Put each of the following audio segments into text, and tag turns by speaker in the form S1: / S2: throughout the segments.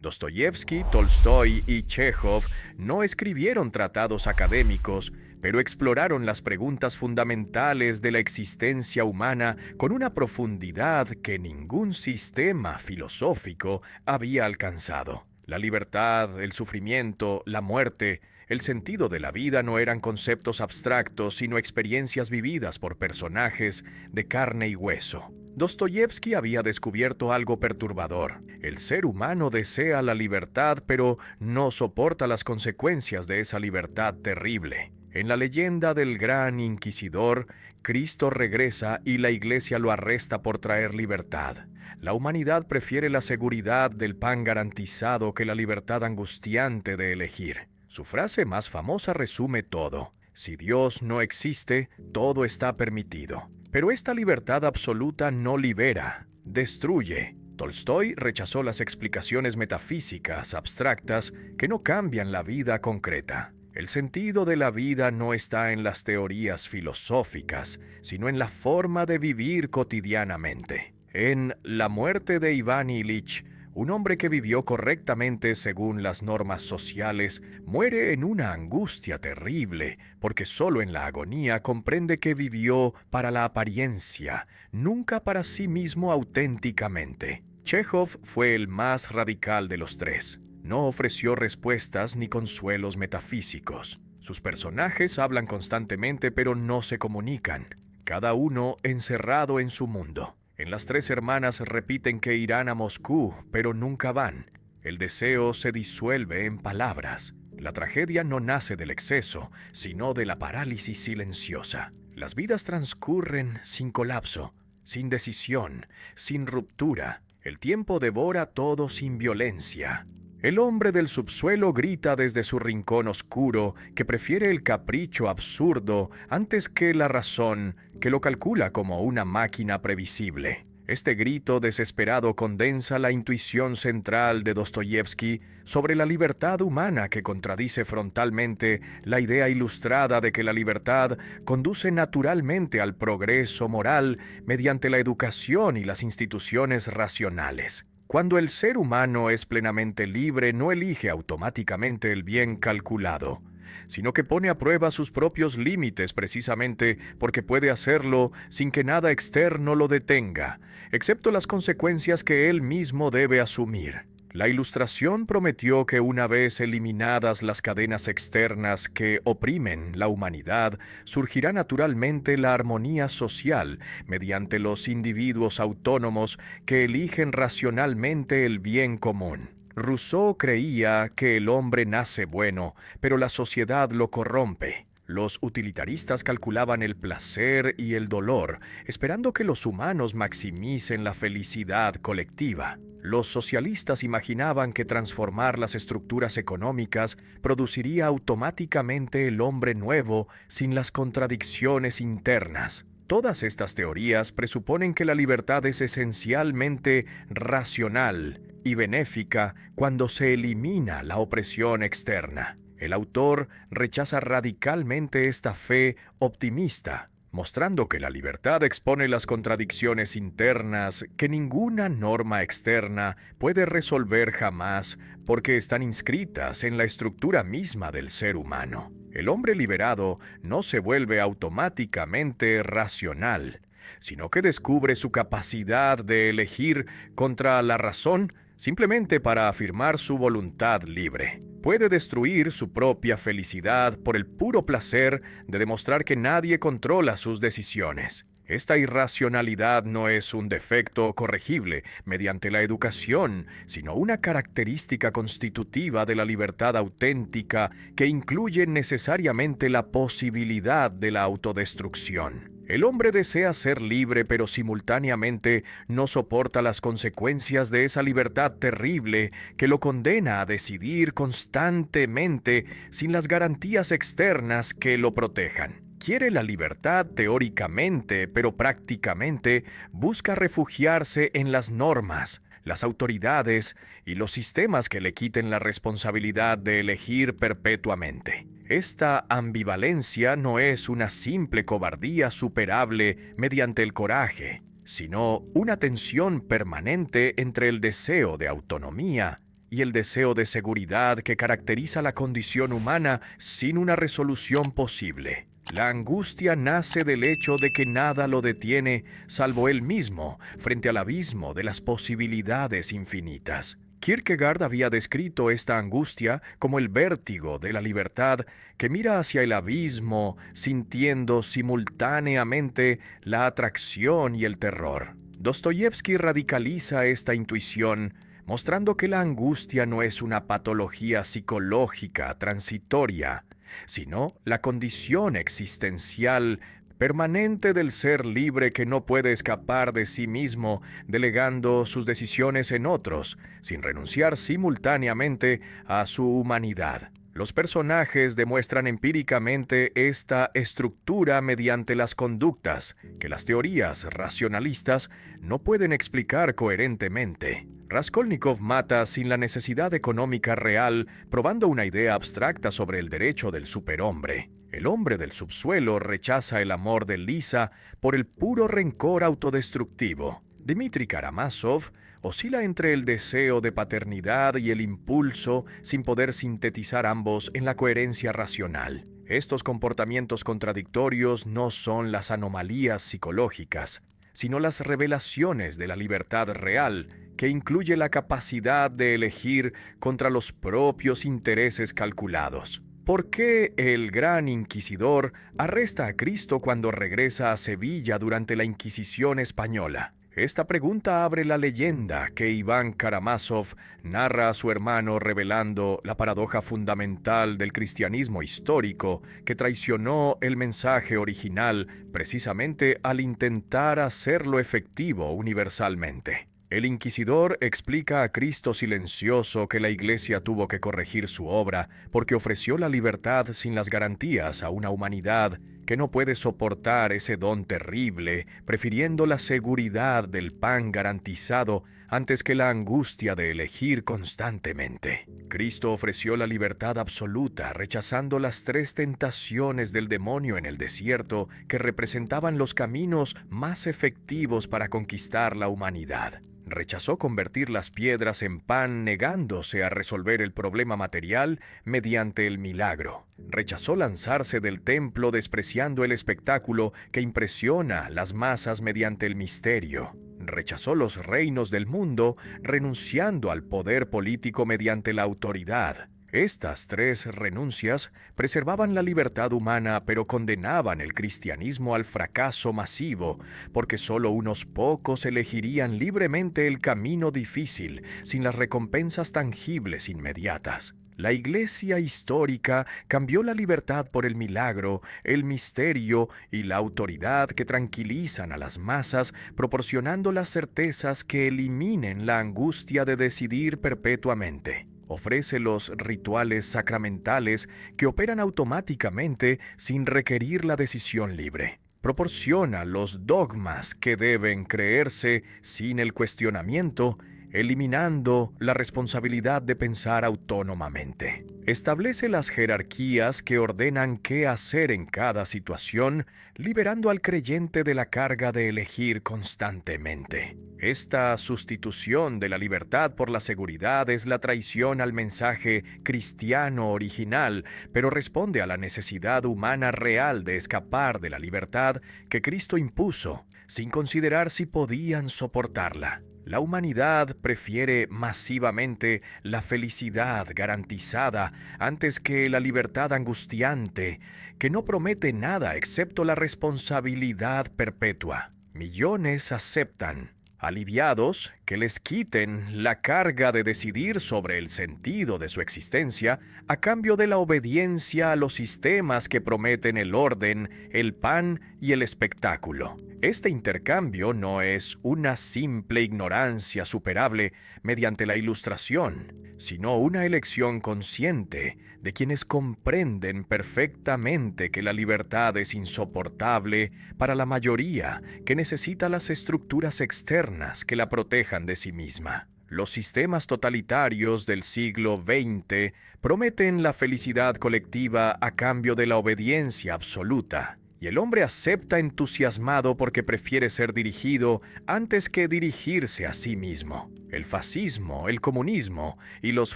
S1: Dostoyevsky, Tolstoy y Chekhov no escribieron tratados académicos, pero exploraron las preguntas fundamentales de la existencia humana con una profundidad que ningún sistema filosófico había alcanzado. La libertad, el sufrimiento, la muerte, el sentido de la vida no eran conceptos abstractos, sino experiencias vividas por personajes de carne y hueso. Dostoyevsky había descubierto algo perturbador. El ser humano desea la libertad, pero no soporta las consecuencias de esa libertad terrible. En la leyenda del Gran Inquisidor, Cristo regresa y la Iglesia lo arresta por traer libertad. La humanidad prefiere la seguridad del pan garantizado que la libertad angustiante de elegir. Su frase más famosa resume todo: si Dios no existe, todo está permitido. Pero esta libertad absoluta no libera, destruye. Tolstoy rechazó las explicaciones metafísicas abstractas que no cambian la vida concreta. El sentido de la vida no está en las teorías filosóficas, sino en la forma de vivir cotidianamente. En La muerte de Iván Ilich, un hombre que vivió correctamente según las normas sociales muere en una angustia terrible, porque solo en la agonía comprende que vivió para la apariencia, nunca para sí mismo auténticamente. Chekhov fue el más radical de los tres. No ofreció respuestas ni consuelos metafísicos. Sus personajes hablan constantemente pero no se comunican, cada uno encerrado en su mundo. En Las tres hermanas repiten que irán a Moscú, pero nunca van. El deseo se disuelve en palabras. La tragedia no nace del exceso, sino de la parálisis silenciosa. Las vidas transcurren sin colapso, sin decisión, sin ruptura. El tiempo devora todo sin violencia. El hombre del subsuelo grita desde su rincón oscuro que prefiere el capricho absurdo antes que la razón, que lo calcula como una máquina previsible. Este grito desesperado condensa la intuición central de Dostoyevsky sobre la libertad humana, que contradice frontalmente la idea ilustrada de que la libertad conduce naturalmente al progreso moral mediante la educación y las instituciones racionales. Cuando el ser humano es plenamente libre, no elige automáticamente el bien calculado, sino que pone a prueba sus propios límites precisamente porque puede hacerlo sin que nada externo lo detenga, excepto las consecuencias que él mismo debe asumir. La Ilustración prometió que una vez eliminadas las cadenas externas que oprimen la humanidad, surgirá naturalmente la armonía social mediante los individuos autónomos que eligen racionalmente el bien común. Rousseau creía que el hombre nace bueno, pero la sociedad lo corrompe. Los utilitaristas calculaban el placer y el dolor, esperando que los humanos maximicen la felicidad colectiva. Los socialistas imaginaban que transformar las estructuras económicas produciría automáticamente el hombre nuevo sin las contradicciones internas. Todas estas teorías presuponen que la libertad es esencialmente racional y benéfica cuando se elimina la opresión externa. El autor rechaza radicalmente esta fe optimista, mostrando que la libertad expone las contradicciones internas que ninguna norma externa puede resolver jamás porque están inscritas en la estructura misma del ser humano. El hombre liberado no se vuelve automáticamente racional, sino que descubre su capacidad de elegir contra la razón simplemente para afirmar su voluntad libre. Puede destruir su propia felicidad por el puro placer de demostrar que nadie controla sus decisiones. Esta irracionalidad no es un defecto corregible mediante la educación, sino una característica constitutiva de la libertad auténtica que incluye necesariamente la posibilidad de la autodestrucción. El hombre desea ser libre, pero simultáneamente no soporta las consecuencias de esa libertad terrible que lo condena a decidir constantemente sin las garantías externas que lo protejan. Quiere la libertad teóricamente, pero prácticamente busca refugiarse en las normas, las autoridades y los sistemas que le quiten la responsabilidad de elegir perpetuamente. Esta ambivalencia no es una simple cobardía superable mediante el coraje, sino una tensión permanente entre el deseo de autonomía y el deseo de seguridad que caracteriza la condición humana sin una resolución posible. La angustia nace del hecho de que nada lo detiene salvo él mismo frente al abismo de las posibilidades infinitas. Kierkegaard había descrito esta angustia como el vértigo de la libertad que mira hacia el abismo sintiendo simultáneamente la atracción y el terror. Dostoyevsky radicaliza esta intuición, mostrando que la angustia no es una patología psicológica transitoria, sino la condición existencial permanente del ser libre que no puede escapar de sí mismo, delegando sus decisiones en otros, sin renunciar simultáneamente a su humanidad. Los personajes demuestran empíricamente esta estructura mediante las conductas que las teorías racionalistas no pueden explicar coherentemente. Raskolnikov mata sin la necesidad económica real, probando una idea abstracta sobre el derecho del superhombre. El hombre del subsuelo rechaza el amor de Lisa por el puro rencor autodestructivo. Dmitri Karamazov oscila entre el deseo de paternidad y el impulso sin poder sintetizar ambos en la coherencia racional. Estos comportamientos contradictorios no son las anomalías psicológicas, sino las revelaciones de la libertad real, que incluye la capacidad de elegir contra los propios intereses calculados. ¿Por qué el gran inquisidor arresta a Cristo cuando regresa a Sevilla durante la Inquisición española? Esta pregunta abre la leyenda que Iván Karamazov narra a su hermano, revelando la paradoja fundamental del cristianismo histórico que traicionó el mensaje original precisamente al intentar hacerlo efectivo universalmente. El inquisidor explica a Cristo silencioso que la Iglesia tuvo que corregir su obra porque ofreció la libertad sin las garantías a una humanidad que no puede soportar ese don terrible, prefiriendo la seguridad del pan garantizado antes que la angustia de elegir constantemente. Cristo ofreció la libertad absoluta, rechazando las 3 tentaciones del demonio en el desierto que representaban los caminos más efectivos para conquistar la humanidad. Rechazó convertir las piedras en pan, negándose a resolver el problema material mediante el milagro. Rechazó lanzarse del templo, despreciando el espectáculo que impresiona las masas mediante el misterio. Rechazó los reinos del mundo, renunciando al poder político mediante la autoridad. Estas 3 renuncias preservaban la libertad humana, pero condenaban el cristianismo al fracaso masivo, porque solo unos pocos elegirían libremente el camino difícil, sin las recompensas tangibles inmediatas. La Iglesia histórica cambió la libertad por el milagro, el misterio y la autoridad que tranquilizan a las masas, proporcionando las certezas que eliminen la angustia de decidir perpetuamente. Ofrece los rituales sacramentales que operan automáticamente sin requerir la decisión libre. Proporciona los dogmas que deben creerse sin el cuestionamiento, eliminando la responsabilidad de pensar autónomamente. Establece las jerarquías que ordenan qué hacer en cada situación, liberando al creyente de la carga de elegir constantemente. Esta sustitución de la libertad por la seguridad es la traición al mensaje cristiano original, pero responde a la necesidad humana real de escapar de la libertad que Cristo impuso, sin considerar si podían soportarla. La humanidad prefiere masivamente la felicidad garantizada antes que la libertad angustiante, que no promete nada excepto la responsabilidad perpetua. Millones aceptan, aliviados, que les quiten la carga de decidir sobre el sentido de su existencia a cambio de la obediencia a los sistemas que prometen el orden, el pan y el espectáculo. Este intercambio no es una simple ignorancia superable mediante la ilustración, sino una elección consciente de quienes comprenden perfectamente que la libertad es insoportable para la mayoría que necesita las estructuras externas que la protejan de sí misma. Los sistemas totalitarios del siglo XX prometen la felicidad colectiva a cambio de la obediencia absoluta, y el hombre acepta entusiasmado porque prefiere ser dirigido antes que dirigirse a sí mismo. El fascismo, el comunismo y los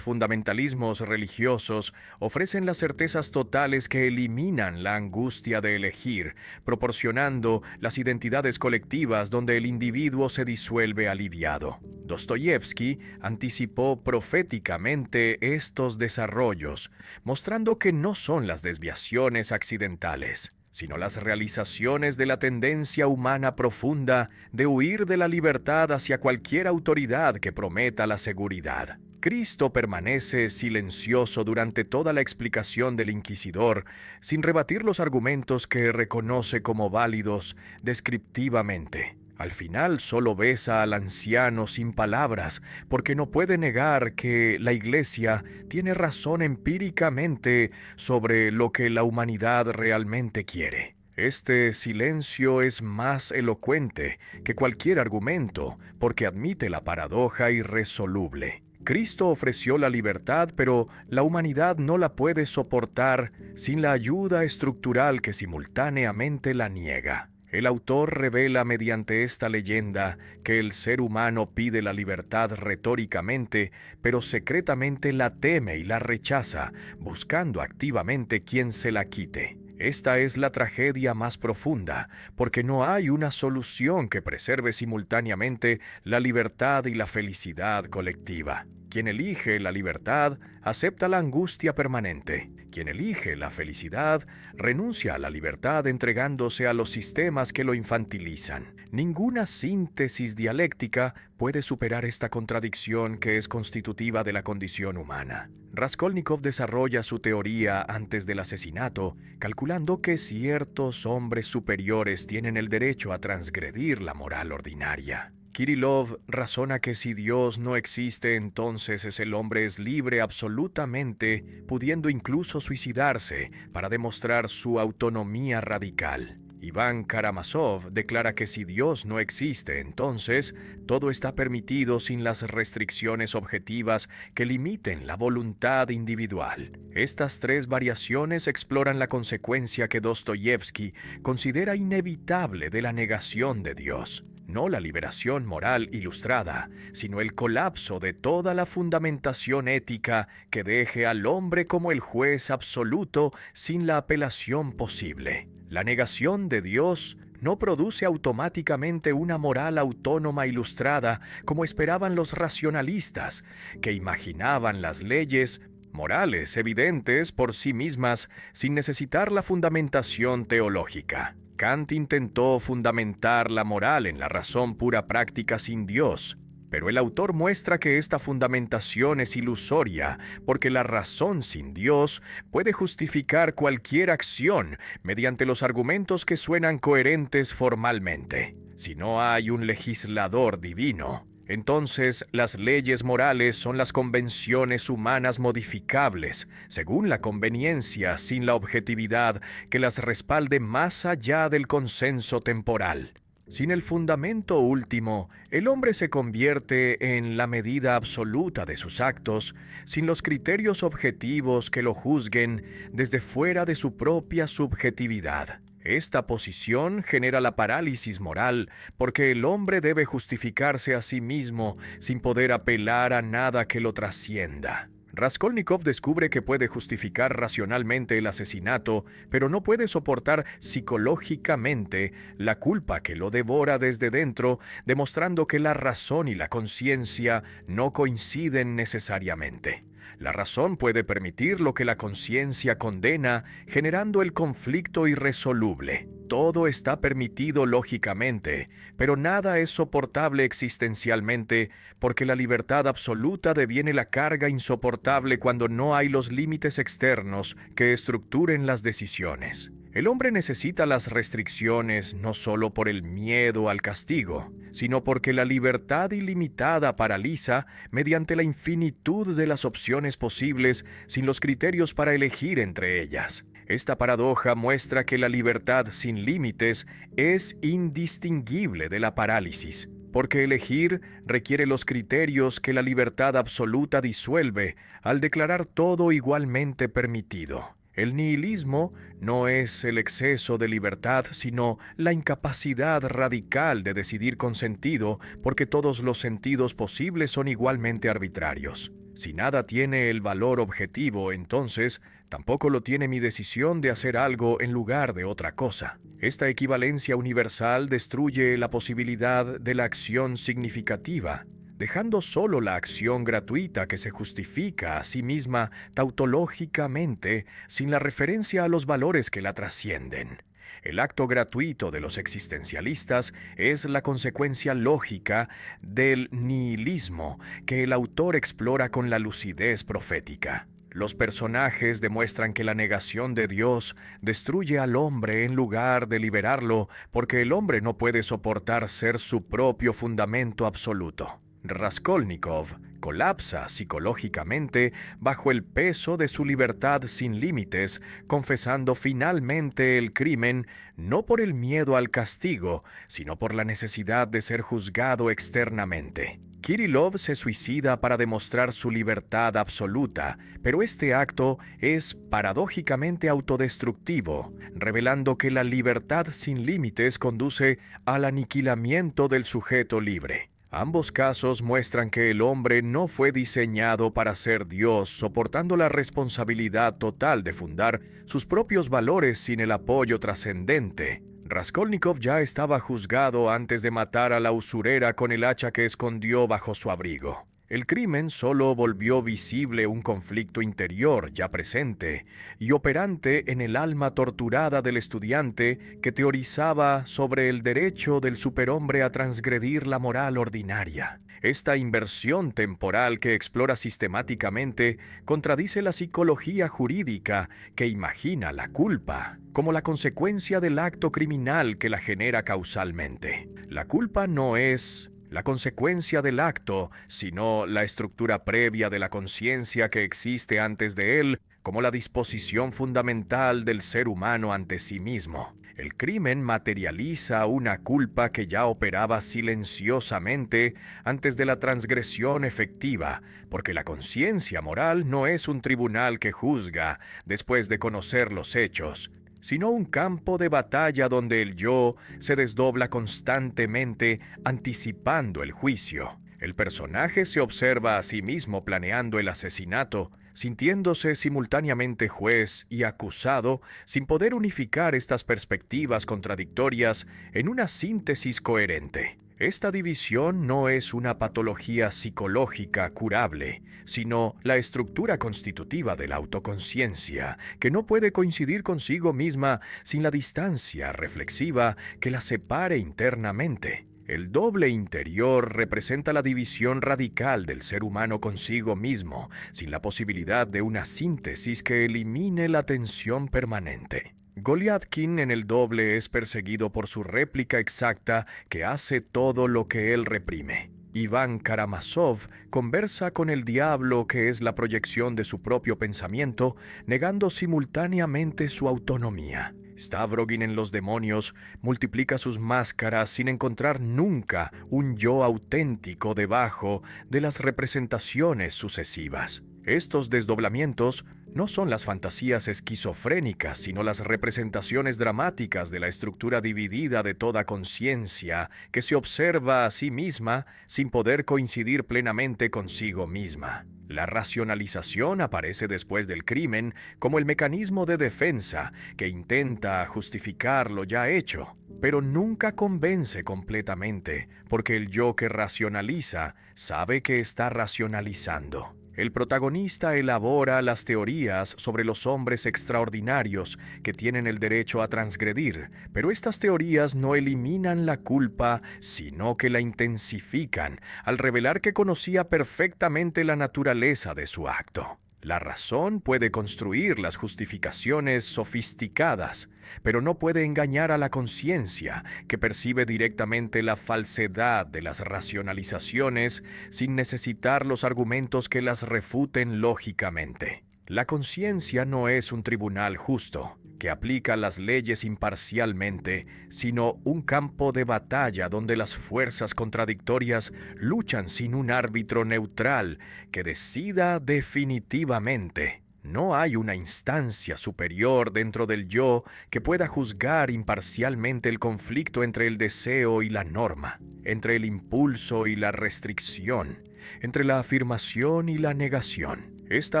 S1: fundamentalismos religiosos ofrecen las certezas totales que eliminan la angustia de elegir, proporcionando las identidades colectivas donde el individuo se disuelve aliviado. Dostoyevsky anticipó proféticamente estos desarrollos, mostrando que no son las desviaciones accidentales, sino las realizaciones de la tendencia humana profunda de huir de la libertad hacia cualquier autoridad que prometa la seguridad. Cristo permanece silencioso durante toda la explicación del inquisidor, sin rebatir los argumentos que reconoce como válidos descriptivamente. Al final solo besa al anciano sin palabras, porque no puede negar que la Iglesia tiene razón empíricamente sobre lo que la humanidad realmente quiere. Este silencio es más elocuente que cualquier argumento, porque admite la paradoja irresoluble. Cristo ofreció la libertad, pero la humanidad no la puede soportar sin la ayuda estructural que simultáneamente la niega. El autor revela mediante esta leyenda que el ser humano pide la libertad retóricamente, pero secretamente la teme y la rechaza, buscando activamente quien se la quite. Esta es la tragedia más profunda, porque no hay una solución que preserve simultáneamente la libertad y la felicidad colectiva. Quien elige la libertad acepta la angustia permanente. Quien elige la felicidad renuncia a la libertad entregándose a los sistemas que lo infantilizan. Ninguna síntesis dialéctica puede superar esta contradicción que es constitutiva de la condición humana. Raskolnikov desarrolla su teoría antes del asesinato, calculando que ciertos hombres superiores tienen el derecho a transgredir la moral ordinaria. Kirillov razona que si Dios no existe, entonces el hombre es libre absolutamente, pudiendo incluso suicidarse para demostrar su autonomía radical. Iván Karamazov declara que si Dios no existe, entonces todo está permitido sin las restricciones objetivas que limiten la voluntad individual. Estas tres variaciones exploran la consecuencia que Dostoyevsky considera inevitable de la negación de Dios. No la liberación moral ilustrada, sino el colapso de toda la fundamentación ética que deje al hombre como el juez absoluto sin la apelación posible. La negación de Dios no produce automáticamente una moral autónoma ilustrada como esperaban los racionalistas, que imaginaban las leyes morales evidentes por sí mismas sin necesitar la fundamentación teológica. Kant intentó fundamentar la moral en la razón pura práctica sin Dios, pero el autor muestra que esta fundamentación es ilusoria porque la razón sin Dios puede justificar cualquier acción mediante los argumentos que suenan coherentes formalmente. Si no hay un legislador divino, entonces las leyes morales son las convenciones humanas modificables, según la conveniencia, sin la objetividad que las respalde más allá del consenso temporal. Sin el fundamento último, el hombre se convierte en la medida absoluta de sus actos, sin los criterios objetivos que lo juzguen desde fuera de su propia subjetividad. Esta posición genera la parálisis moral porque el hombre debe justificarse a sí mismo sin poder apelar a nada que lo trascienda. Raskolnikov descubre que puede justificar racionalmente el asesinato, pero no puede soportar psicológicamente la culpa que lo devora desde dentro, demostrando que la razón y la conciencia no coinciden necesariamente. La razón puede permitir lo que la conciencia condena, generando el conflicto irresoluble. Todo está permitido lógicamente, pero nada es soportable existencialmente, porque la libertad absoluta deviene la carga insoportable cuando no hay los límites externos que estructuren las decisiones. El hombre necesita las restricciones no solo por el miedo al castigo, sino porque la libertad ilimitada paraliza mediante la infinitud de las opciones posibles sin los criterios para elegir entre ellas. Esta paradoja muestra que la libertad sin límites es indistinguible de la parálisis, porque elegir requiere los criterios que la libertad absoluta disuelve al declarar todo igualmente permitido. El nihilismo no es el exceso de libertad, sino la incapacidad radical de decidir con sentido, porque todos los sentidos posibles son igualmente arbitrarios. Si nada tiene el valor objetivo, entonces tampoco lo tiene mi decisión de hacer algo en lugar de otra cosa. Esta equivalencia universal destruye la posibilidad de la acción significativa, dejando solo la acción gratuita que se justifica a sí misma tautológicamente sin la referencia a los valores que la trascienden. El acto gratuito de los existencialistas es la consecuencia lógica del nihilismo que el autor explora con la lucidez profética. Los personajes demuestran que la negación de Dios destruye al hombre en lugar de liberarlo, porque el hombre no puede soportar ser su propio fundamento absoluto. Raskolnikov colapsa psicológicamente bajo el peso de su libertad sin límites, confesando finalmente el crimen no por el miedo al castigo, sino por la necesidad de ser juzgado externamente. Kirillov se suicida para demostrar su libertad absoluta, pero este acto es paradójicamente autodestructivo, revelando que la libertad sin límites conduce al aniquilamiento del sujeto libre. Ambos casos muestran que el hombre no fue diseñado para ser Dios, soportando la responsabilidad total de fundar sus propios valores sin el apoyo trascendente. Raskolnikov ya estaba juzgado antes de matar a la usurera con el hacha que escondió bajo su abrigo. El crimen solo volvió visible un conflicto interior ya presente y operante en el alma torturada del estudiante que teorizaba sobre el derecho del superhombre a transgredir la moral ordinaria. Esta inversión temporal que explora sistemáticamente contradice la psicología jurídica que imagina la culpa como la consecuencia del acto criminal que la genera causalmente. La culpa no es la consecuencia del acto, sino la estructura previa de la conciencia que existe antes de él, como la disposición fundamental del ser humano ante sí mismo. El crimen materializa una culpa que ya operaba silenciosamente antes de la transgresión efectiva, porque la conciencia moral no es un tribunal que juzga después de conocer los hechos, sino un campo de batalla donde el yo se desdobla constantemente anticipando el juicio. El personaje se observa a sí mismo planeando el asesinato, sintiéndose simultáneamente juez y acusado, sin poder unificar estas perspectivas contradictorias en una síntesis coherente. Esta división no es una patología psicológica curable, sino la estructura constitutiva de la autoconciencia, que no puede coincidir consigo misma sin la distancia reflexiva que la separe internamente. El doble interior representa la división radical del ser humano consigo mismo, sin la posibilidad de una síntesis que elimine la tensión permanente. Goliathkin en el doble es perseguido por su réplica exacta que hace todo lo que él reprime. Iván Karamazov conversa con el diablo que es la proyección de su propio pensamiento, negando simultáneamente su autonomía. Stavrogin en Los demonios multiplica sus máscaras sin encontrar nunca un yo auténtico debajo de las representaciones sucesivas. Estos desdoblamientos no son las fantasías esquizofrénicas, sino las representaciones dramáticas de la estructura dividida de toda conciencia que se observa a sí misma sin poder coincidir plenamente consigo misma. La racionalización aparece después del crimen como el mecanismo de defensa que intenta justificar lo ya hecho, pero nunca convence completamente, porque el yo que racionaliza sabe que está racionalizando. El protagonista elabora las teorías sobre los hombres extraordinarios que tienen el derecho a transgredir, pero estas teorías no eliminan la culpa, sino que la intensifican al revelar que conocía perfectamente la naturaleza de su acto. La razón puede construir las justificaciones sofisticadas, pero no puede engañar a la conciencia, que percibe directamente la falsedad de las racionalizaciones sin necesitar los argumentos que las refuten lógicamente. La conciencia no es un tribunal justo, que aplica las leyes imparcialmente, sino un campo de batalla donde las fuerzas contradictorias luchan sin un árbitro neutral que decida definitivamente. No hay una instancia superior dentro del yo que pueda juzgar imparcialmente el conflicto entre el deseo y la norma, entre el impulso y la restricción, entre la afirmación y la negación. Esta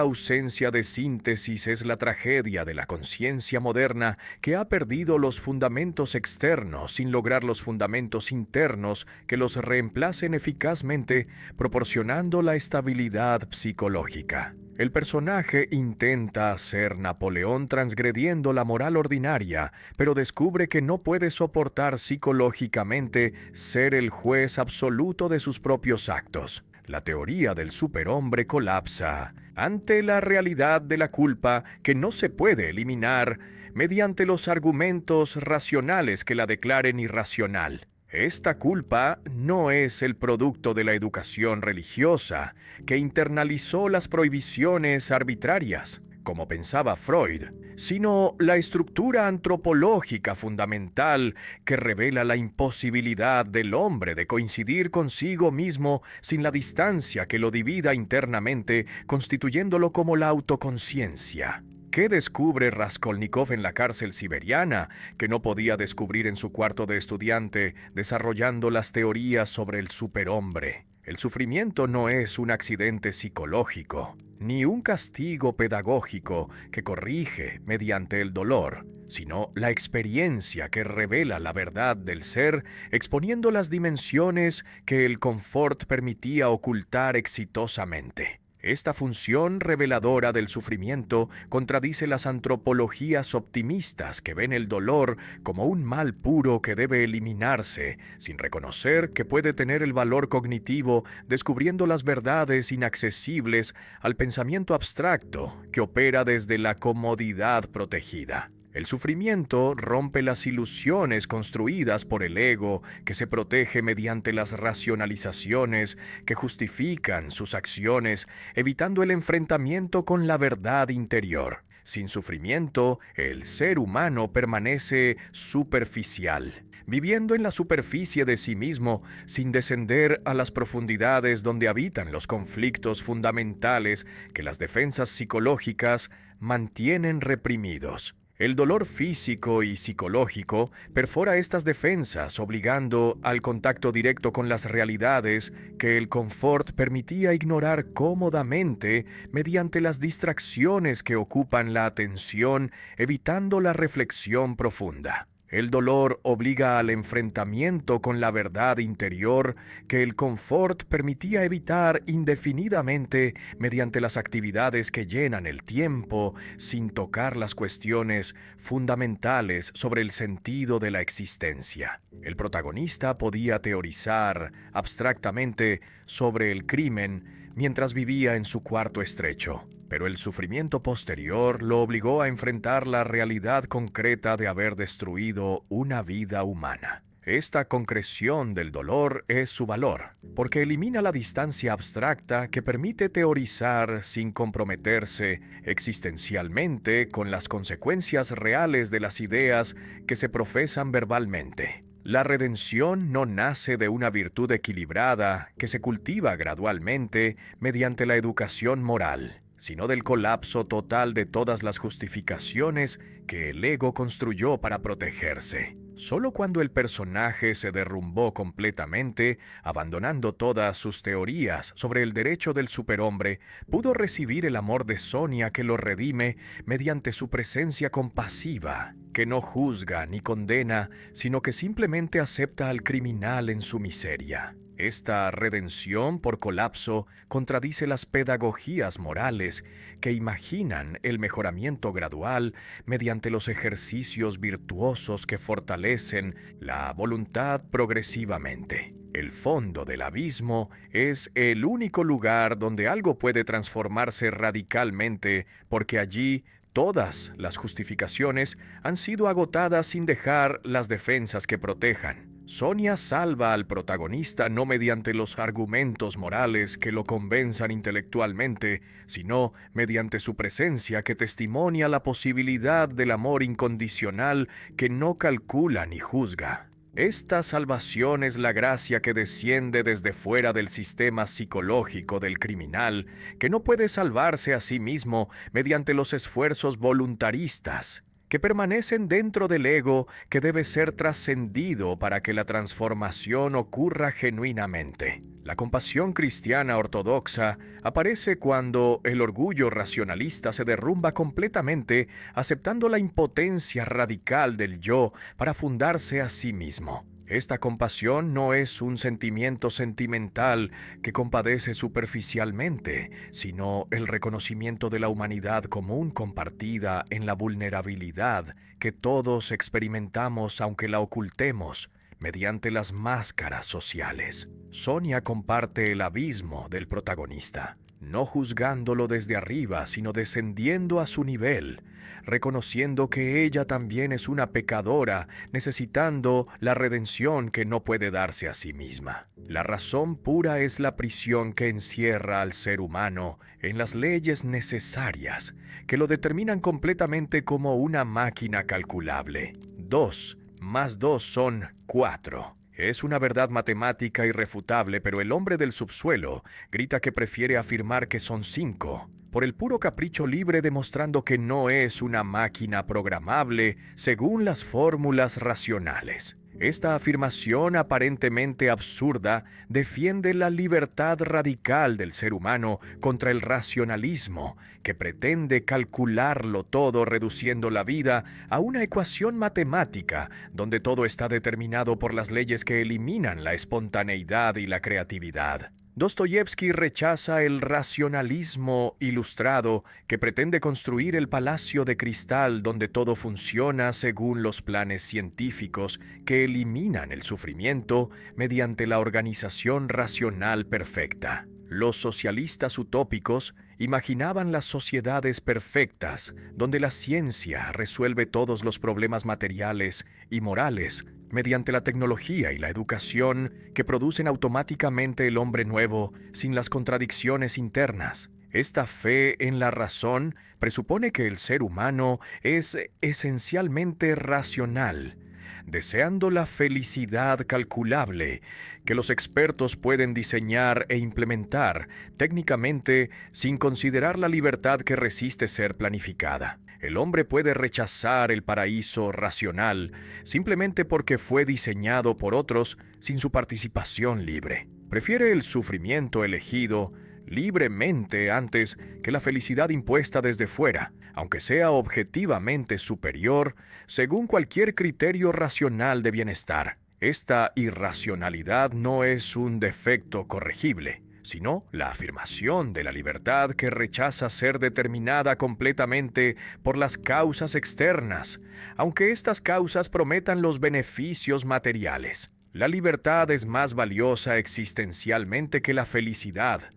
S1: ausencia de síntesis es la tragedia de la conciencia moderna, que ha perdido los fundamentos externos sin lograr los fundamentos internos que los reemplacen eficazmente, proporcionando la estabilidad psicológica. El personaje intenta ser Napoleón transgrediendo la moral ordinaria, pero descubre que no puede soportar psicológicamente ser el juez absoluto de sus propios actos. La teoría del superhombre colapsa ante la realidad de la culpa, que no se puede eliminar mediante los argumentos racionales que la declaren irracional. Esta culpa no es el producto de la educación religiosa, que internalizó las prohibiciones arbitrarias, como pensaba Freud, sino la estructura antropológica fundamental que revela la imposibilidad del hombre de coincidir consigo mismo sin la distancia que lo divida internamente, constituyéndolo como la autoconciencia. ¿Qué descubre Raskolnikov en la cárcel siberiana que no podía descubrir en su cuarto de estudiante, desarrollando las teorías sobre el superhombre? El sufrimiento no es un accidente psicológico, ni un castigo pedagógico que corrige mediante el dolor, sino la experiencia que revela la verdad del ser, exponiendo las dimensiones que el confort permitía ocultar exitosamente. Esta función reveladora del sufrimiento contradice las antropologías optimistas que ven el dolor como un mal puro que debe eliminarse, sin reconocer que puede tener el valor cognitivo, descubriendo las verdades inaccesibles al pensamiento abstracto que opera desde la comodidad protegida. El sufrimiento rompe las ilusiones construidas por el ego, que se protege mediante las racionalizaciones que justifican sus acciones, evitando el enfrentamiento con la verdad interior. Sin sufrimiento, el ser humano permanece superficial, viviendo en la superficie de sí mismo, sin descender a las profundidades donde habitan los conflictos fundamentales que las defensas psicológicas mantienen reprimidos. El dolor físico y psicológico perfora estas defensas, obligando al contacto directo con las realidades que el confort permitía ignorar cómodamente mediante las distracciones que ocupan la atención, evitando la reflexión profunda. El dolor obliga al enfrentamiento con la verdad interior que el confort permitía evitar indefinidamente mediante las actividades que llenan el tiempo sin tocar las cuestiones fundamentales sobre el sentido de la existencia. El protagonista podía teorizar abstractamente sobre el crimen mientras vivía en su cuarto estrecho, pero el sufrimiento posterior lo obligó a enfrentar la realidad concreta de haber destruido una vida humana. Esta concreción del dolor es su valor, porque elimina la distancia abstracta que permite teorizar sin comprometerse existencialmente con las consecuencias reales de las ideas que se profesan verbalmente. La redención no nace de una virtud equilibrada que se cultiva gradualmente mediante la educación moral, sino del colapso total de todas las justificaciones que el ego construyó para protegerse. Solo cuando el personaje se derrumbó completamente, abandonando todas sus teorías sobre el derecho del superhombre, pudo recibir el amor de Sonia, que lo redime mediante su presencia compasiva, que no juzga ni condena, sino que simplemente acepta al criminal en su miseria. Esta redención por colapso contradice las pedagogías morales que imaginan el mejoramiento gradual mediante los ejercicios virtuosos que fortalecen la voluntad progresivamente. El fondo del abismo es el único lugar donde algo puede transformarse radicalmente, porque allí todas las justificaciones han sido agotadas sin dejar las defensas que protejan. Sonia salva al protagonista no mediante los argumentos morales que lo convenzan intelectualmente, sino mediante su presencia que testimonia la posibilidad del amor incondicional que no calcula ni juzga. Esta salvación es la gracia que desciende desde fuera del sistema psicológico del criminal, que no puede salvarse a sí mismo mediante los esfuerzos voluntaristas, que permanecen dentro del ego que debe ser trascendido para que la transformación ocurra genuinamente. La compasión cristiana ortodoxa aparece cuando el orgullo racionalista se derrumba completamente, aceptando la impotencia radical del yo para fundarse a sí mismo. Esta compasión no es un sentimiento sentimental que compadece superficialmente, sino el reconocimiento de la humanidad común compartida en la vulnerabilidad que todos experimentamos aunque la ocultemos mediante las máscaras sociales. Sonia comparte el abismo del protagonista, no juzgándolo desde arriba, sino descendiendo a su nivel, reconociendo que ella también es una pecadora, necesitando la redención que no puede darse a sí misma. La razón pura es la prisión que encierra al ser humano en las leyes necesarias, que lo determinan completamente como una máquina calculable. 2 más 2 son 4. Es una verdad matemática irrefutable, pero el hombre del subsuelo grita que prefiere afirmar que son 5, por el puro capricho libre, demostrando que no es una máquina programable según las fórmulas racionales. Esta afirmación aparentemente absurda defiende la libertad radical del ser humano contra el racionalismo, que pretende calcularlo todo reduciendo la vida a una ecuación matemática donde todo está determinado por las leyes que eliminan la espontaneidad y la creatividad. Dostoyevsky rechaza el racionalismo ilustrado que pretende construir el palacio de cristal donde todo funciona según los planes científicos que eliminan el sufrimiento mediante la organización racional perfecta. Los socialistas utópicos imaginaban las sociedades perfectas donde la ciencia resuelve todos los problemas materiales y morales mediante la tecnología y la educación que producen automáticamente el hombre nuevo sin las contradicciones internas. Esta fe en la razón presupone que el ser humano es esencialmente racional, deseando la felicidad calculable que los expertos pueden diseñar e implementar técnicamente sin considerar la libertad que resiste ser planificada. El hombre puede rechazar el paraíso racional simplemente porque fue diseñado por otros sin su participación libre. Prefiere el sufrimiento elegido libremente antes que la felicidad impuesta desde fuera, aunque sea objetivamente superior según cualquier criterio racional de bienestar. Esta irracionalidad no es un defecto corregible, sino la afirmación de la libertad que rechaza ser determinada completamente por las causas externas, aunque estas causas prometan los beneficios materiales. La libertad es más valiosa existencialmente que la felicidad,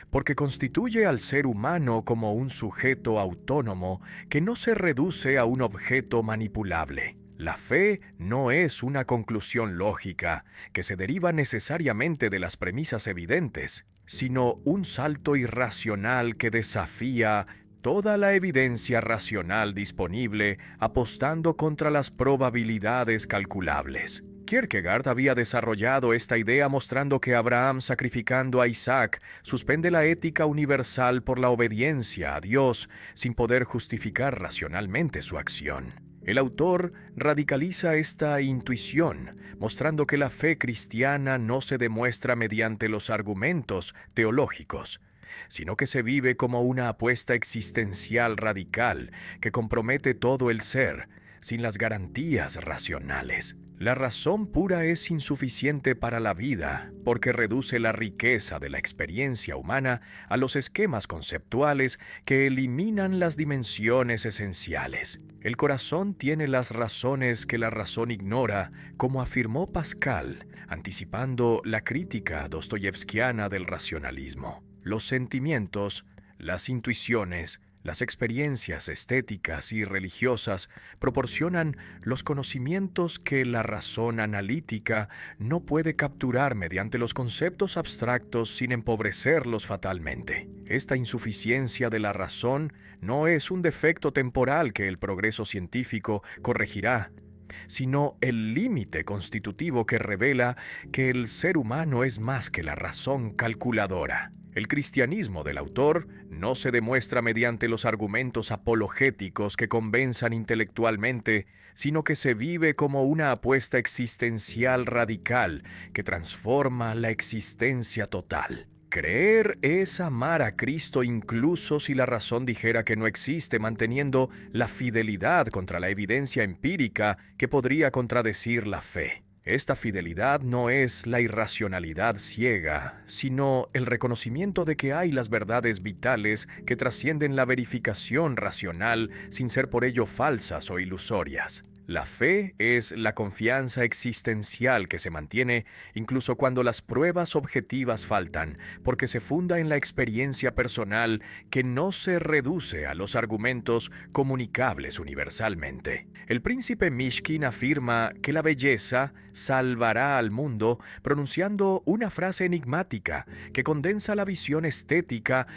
S1: porque constituye al ser humano como un sujeto autónomo que no se reduce a un objeto manipulable. La fe no es una conclusión lógica que se deriva necesariamente de las premisas evidentes, sino un salto irracional que desafía toda la evidencia racional disponible, apostando contra las probabilidades calculables. Kierkegaard había desarrollado esta idea mostrando que Abraham, sacrificando a Isaac, suspende la ética universal por la obediencia a Dios sin poder justificar racionalmente su acción. El autor radicaliza esta intuición, mostrando que la fe cristiana no se demuestra mediante los argumentos teológicos, sino que se vive como una apuesta existencial radical que compromete todo el ser, sin las garantías racionales. La razón pura es insuficiente para la vida, porque reduce la riqueza de la experiencia humana a los esquemas conceptuales que eliminan las dimensiones esenciales. El corazón tiene las razones que la razón ignora, como afirmó Pascal, anticipando la crítica dostoyevskiana del racionalismo. Los sentimientos, las intuiciones, las experiencias estéticas y religiosas proporcionan los conocimientos que la razón analítica no puede capturar mediante los conceptos abstractos sin empobrecerlos fatalmente. Esta insuficiencia de la razón no es un defecto temporal que el progreso científico corregirá, sino el límite constitutivo que revela que el ser humano es más que la razón calculadora. El cristianismo del autor no se demuestra mediante los argumentos apologéticos que convenzan intelectualmente, sino que se vive como una apuesta existencial radical que transforma la existencia total. Creer es amar a Cristo incluso si la razón dijera que no existe, manteniendo la fidelidad contra la evidencia empírica que podría contradecir la fe. Esta fidelidad no es la irracionalidad ciega, sino el reconocimiento de que hay las verdades vitales que trascienden la verificación racional sin ser por ello falsas o ilusorias. La fe es la confianza existencial que se mantiene incluso cuando las pruebas objetivas faltan, porque se funda en la experiencia personal que no se reduce a los argumentos comunicables universalmente. El príncipe Mishkin afirma que la belleza salvará al mundo pronunciando una frase enigmática que condensa la visión estética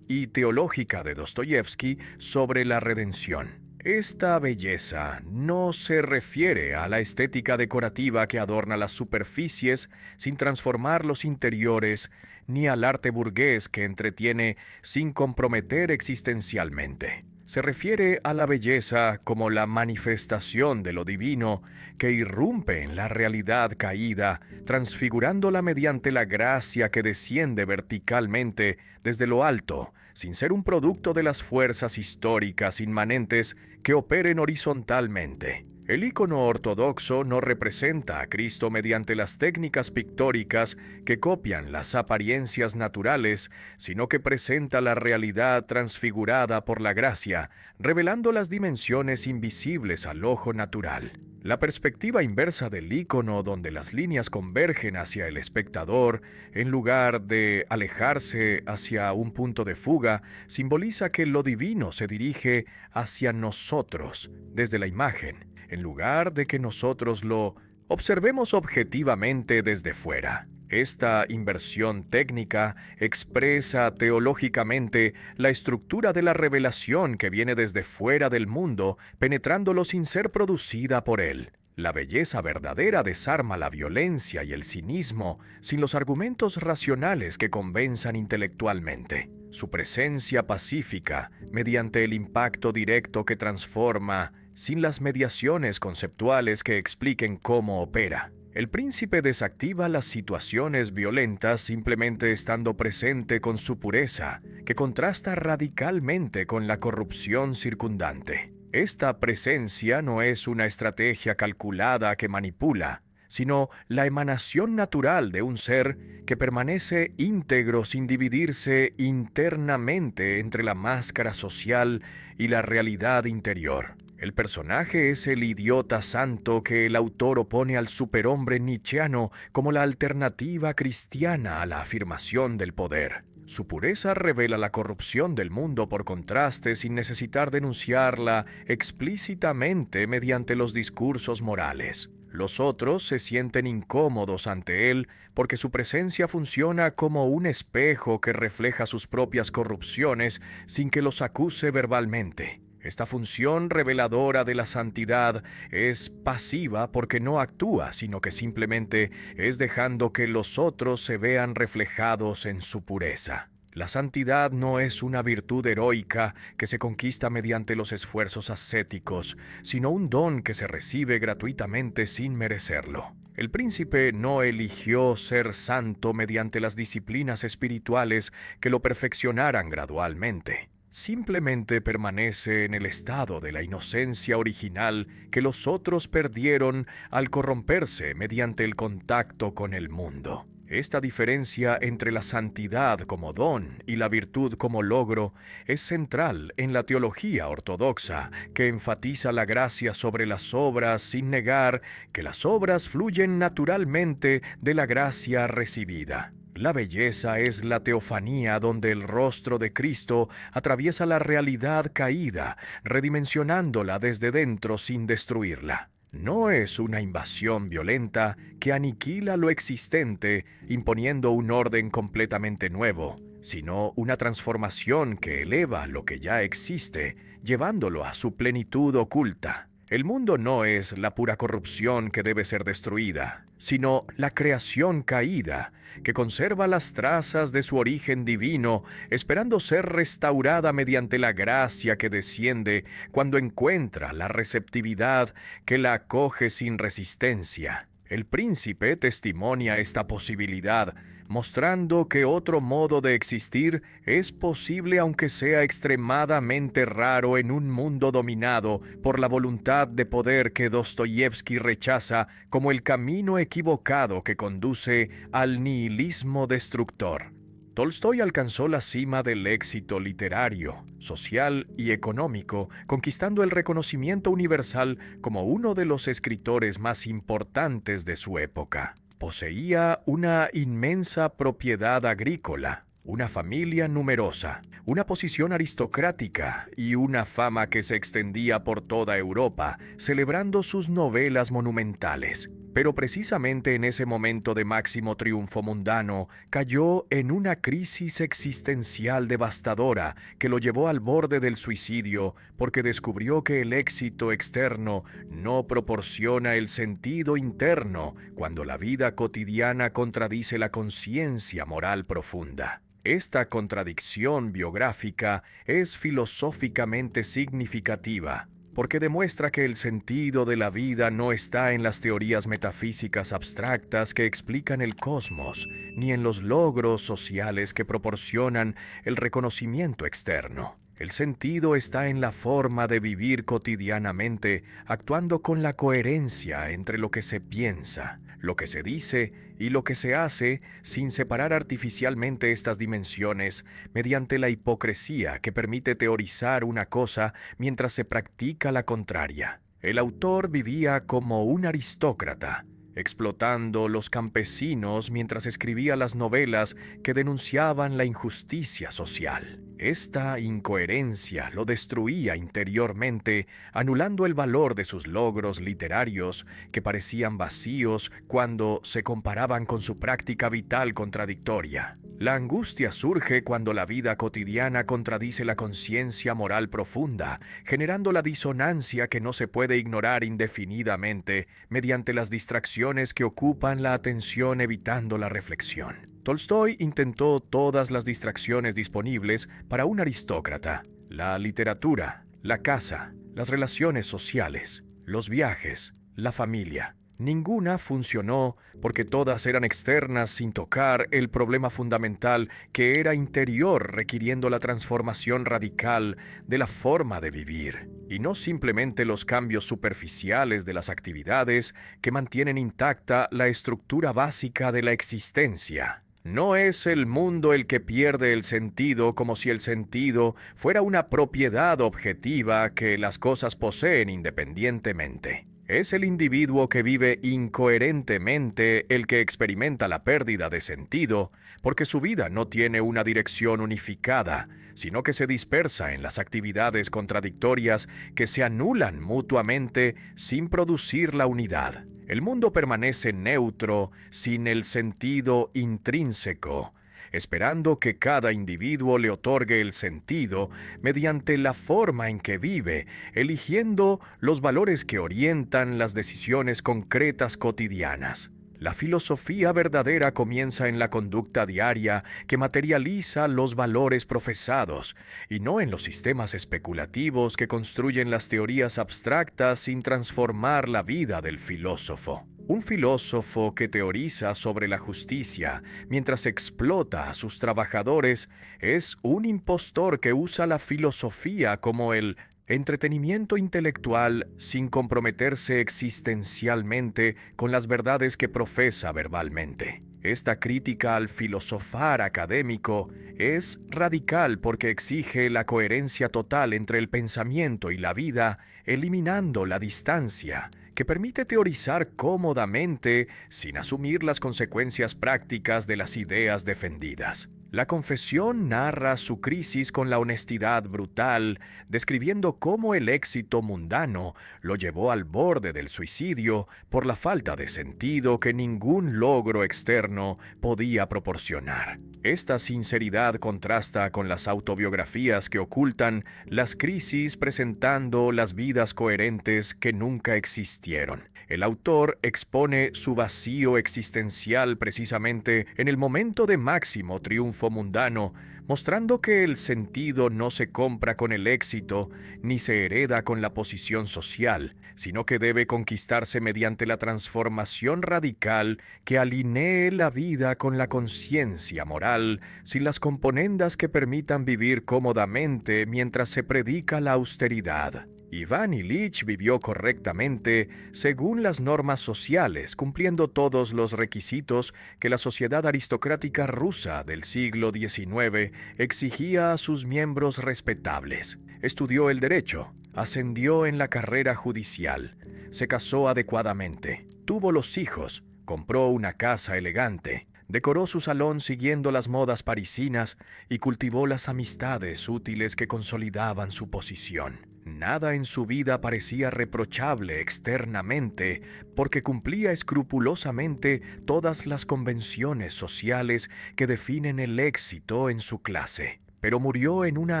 S1: y teológica de Dostoyevsky sobre la redención. Esta belleza no se refiere a la estética decorativa que adorna las superficies sin transformar los interiores, ni al arte burgués que entretiene sin comprometer existencialmente. Se refiere a la belleza como la manifestación de lo divino que irrumpe en la realidad caída, transfigurándola mediante la gracia que desciende verticalmente desde lo alto, sin ser un producto de las fuerzas históricas inmanentes que operen horizontalmente. El ícono ortodoxo no representa a Cristo mediante las técnicas pictóricas que copian las apariencias naturales, sino que presenta la realidad transfigurada por la gracia, revelando las dimensiones invisibles al ojo natural. La perspectiva inversa del ícono, donde las líneas convergen hacia el espectador, en lugar de alejarse hacia un punto de fuga, simboliza que lo divino se dirige hacia nosotros, desde la imagen, en lugar de que nosotros lo observemos objetivamente desde fuera. Esta inversión técnica expresa teológicamente la estructura de la revelación que viene desde fuera del mundo, penetrándolo sin ser producida por él. La belleza verdadera desarma la violencia y el cinismo sin los argumentos racionales que convenzan intelectualmente. Su presencia pacífica, mediante el impacto directo que transforma, sin las mediaciones conceptuales que expliquen cómo opera. El príncipe desactiva las situaciones violentas simplemente estando presente con su pureza, que contrasta radicalmente con la corrupción circundante. Esta presencia no es una estrategia calculada que manipula, sino la emanación natural de un ser que permanece íntegro sin dividirse internamente entre la máscara social y la realidad interior. El personaje es el idiota santo que el autor opone al superhombre nietzscheano como la alternativa cristiana a la afirmación del poder. Su pureza revela la corrupción del mundo por contraste sin necesitar denunciarla explícitamente mediante los discursos morales. Los otros se sienten incómodos ante él porque su presencia funciona como un espejo que refleja sus propias corrupciones sin que los acuse verbalmente. Esta función reveladora de la santidad es pasiva porque no actúa, sino que simplemente es dejando que los otros se vean reflejados en su pureza. La santidad no es una virtud heroica que se conquista mediante los esfuerzos ascéticos, sino un don que se recibe gratuitamente sin merecerlo. El príncipe no eligió ser santo mediante las disciplinas espirituales que lo perfeccionaran gradualmente. Simplemente permanece en el estado de la inocencia original que los otros perdieron al corromperse mediante el contacto con el mundo. Esta diferencia entre la santidad como don y la virtud como logro es central en la teología ortodoxa, que enfatiza la gracia sobre las obras sin negar que las obras fluyen naturalmente de la gracia recibida. La belleza es la teofanía donde el rostro de Cristo atraviesa la realidad caída, redimensionándola desde dentro sin destruirla. No es una invasión violenta que aniquila lo existente, imponiendo un orden completamente nuevo, sino una transformación que eleva lo que ya existe, llevándolo a su plenitud oculta. El mundo no es la pura corrupción que debe ser destruida, sino la creación caída, que conserva las trazas de su origen divino, esperando ser restaurada mediante la gracia que desciende cuando encuentra la receptividad que la acoge sin resistencia. El príncipe testimonia esta posibilidad, mostrando que otro modo de existir es posible aunque sea extremadamente raro en un mundo dominado por la voluntad de poder que Dostoyevsky rechaza como el camino equivocado que conduce al nihilismo destructor. Tolstói alcanzó la cima del éxito literario, social y económico, conquistando el reconocimiento universal como uno de los escritores más importantes de su época. Poseía una inmensa propiedad agrícola, una familia numerosa, una posición aristocrática y una fama que se extendía por toda Europa, celebrando sus novelas monumentales. Pero precisamente en ese momento de máximo triunfo mundano, cayó en una crisis existencial devastadora que lo llevó al borde del suicidio porque descubrió que el éxito externo no proporciona el sentido interno cuando la vida cotidiana contradice la conciencia moral profunda. Esta contradicción biográfica es filosóficamente significativa, porque demuestra que el sentido de la vida no está en las teorías metafísicas abstractas que explican el cosmos, ni en los logros sociales que proporcionan el reconocimiento externo. El sentido está en la forma de vivir cotidianamente, actuando con la coherencia entre lo que se piensa, lo que se dice y lo que se hace, sin separar artificialmente estas dimensiones mediante la hipocresía que permite teorizar una cosa mientras se practica la contraria. El autor vivía como un aristócrata, explotando los campesinos mientras escribía las novelas que denunciaban la injusticia social. Esta incoherencia lo destruía interiormente, anulando el valor de sus logros literarios, que parecían vacíos cuando se comparaban con su práctica vital contradictoria. La angustia surge cuando la vida cotidiana contradice la conciencia moral profunda, generando la disonancia que no se puede ignorar indefinidamente mediante las distracciones que ocupan la atención evitando la reflexión. Tolstói intentó todas las distracciones disponibles para un aristócrata: la literatura, la casa, las relaciones sociales, los viajes, la familia. Ninguna funcionó porque todas eran externas sin tocar el problema fundamental que era interior, requiriendo la transformación radical de la forma de vivir, y no simplemente los cambios superficiales de las actividades que mantienen intacta la estructura básica de la existencia. No es el mundo el que pierde el sentido como si el sentido fuera una propiedad objetiva que las cosas poseen independientemente. Es el individuo que vive incoherentemente el que experimenta la pérdida de sentido, porque su vida no tiene una dirección unificada, sino que se dispersa en las actividades contradictorias que se anulan mutuamente sin producir la unidad. El mundo permanece neutro sin el sentido intrínseco, esperando que cada individuo le otorgue el sentido mediante la forma en que vive, eligiendo los valores que orientan las decisiones concretas cotidianas. La filosofía verdadera comienza en la conducta diaria que materializa los valores profesados, y no en los sistemas especulativos que construyen las teorías abstractas sin transformar la vida del filósofo. Un filósofo que teoriza sobre la justicia mientras explota a sus trabajadores es un impostor que usa la filosofía como el entretenimiento intelectual sin comprometerse existencialmente con las verdades que profesa verbalmente. Esta crítica al filosofar académico es radical porque exige la coherencia total entre el pensamiento y la vida, eliminando la distancia que permite teorizar cómodamente sin asumir las consecuencias prácticas de las ideas defendidas. La confesión narra su crisis con la honestidad brutal, describiendo cómo el éxito mundano lo llevó al borde del suicidio por la falta de sentido que ningún logro externo podía proporcionar. Esta sinceridad contrasta con las autobiografías que ocultan las crisis presentando las vidas coherentes que nunca existieron. El autor expone su vacío existencial precisamente en el momento de máximo triunfo mundano, mostrando que el sentido no se compra con el éxito ni se hereda con la posición social, sino que debe conquistarse mediante la transformación radical que alinee la vida con la conciencia moral, sin las componendas que permitan vivir cómodamente mientras se predica la austeridad. Iván Ilich vivió correctamente según las normas sociales, cumpliendo todos los requisitos que la sociedad aristocrática rusa del siglo XIX exigía a sus miembros respetables. Estudió el derecho, ascendió en la carrera judicial, se casó adecuadamente, tuvo los hijos, compró una casa elegante, decoró su salón siguiendo las modas parisinas y cultivó las amistades útiles que consolidaban su posición. Nada en su vida parecía reprochable externamente porque cumplía escrupulosamente todas las convenciones sociales que definen el éxito en su clase. Pero murió en una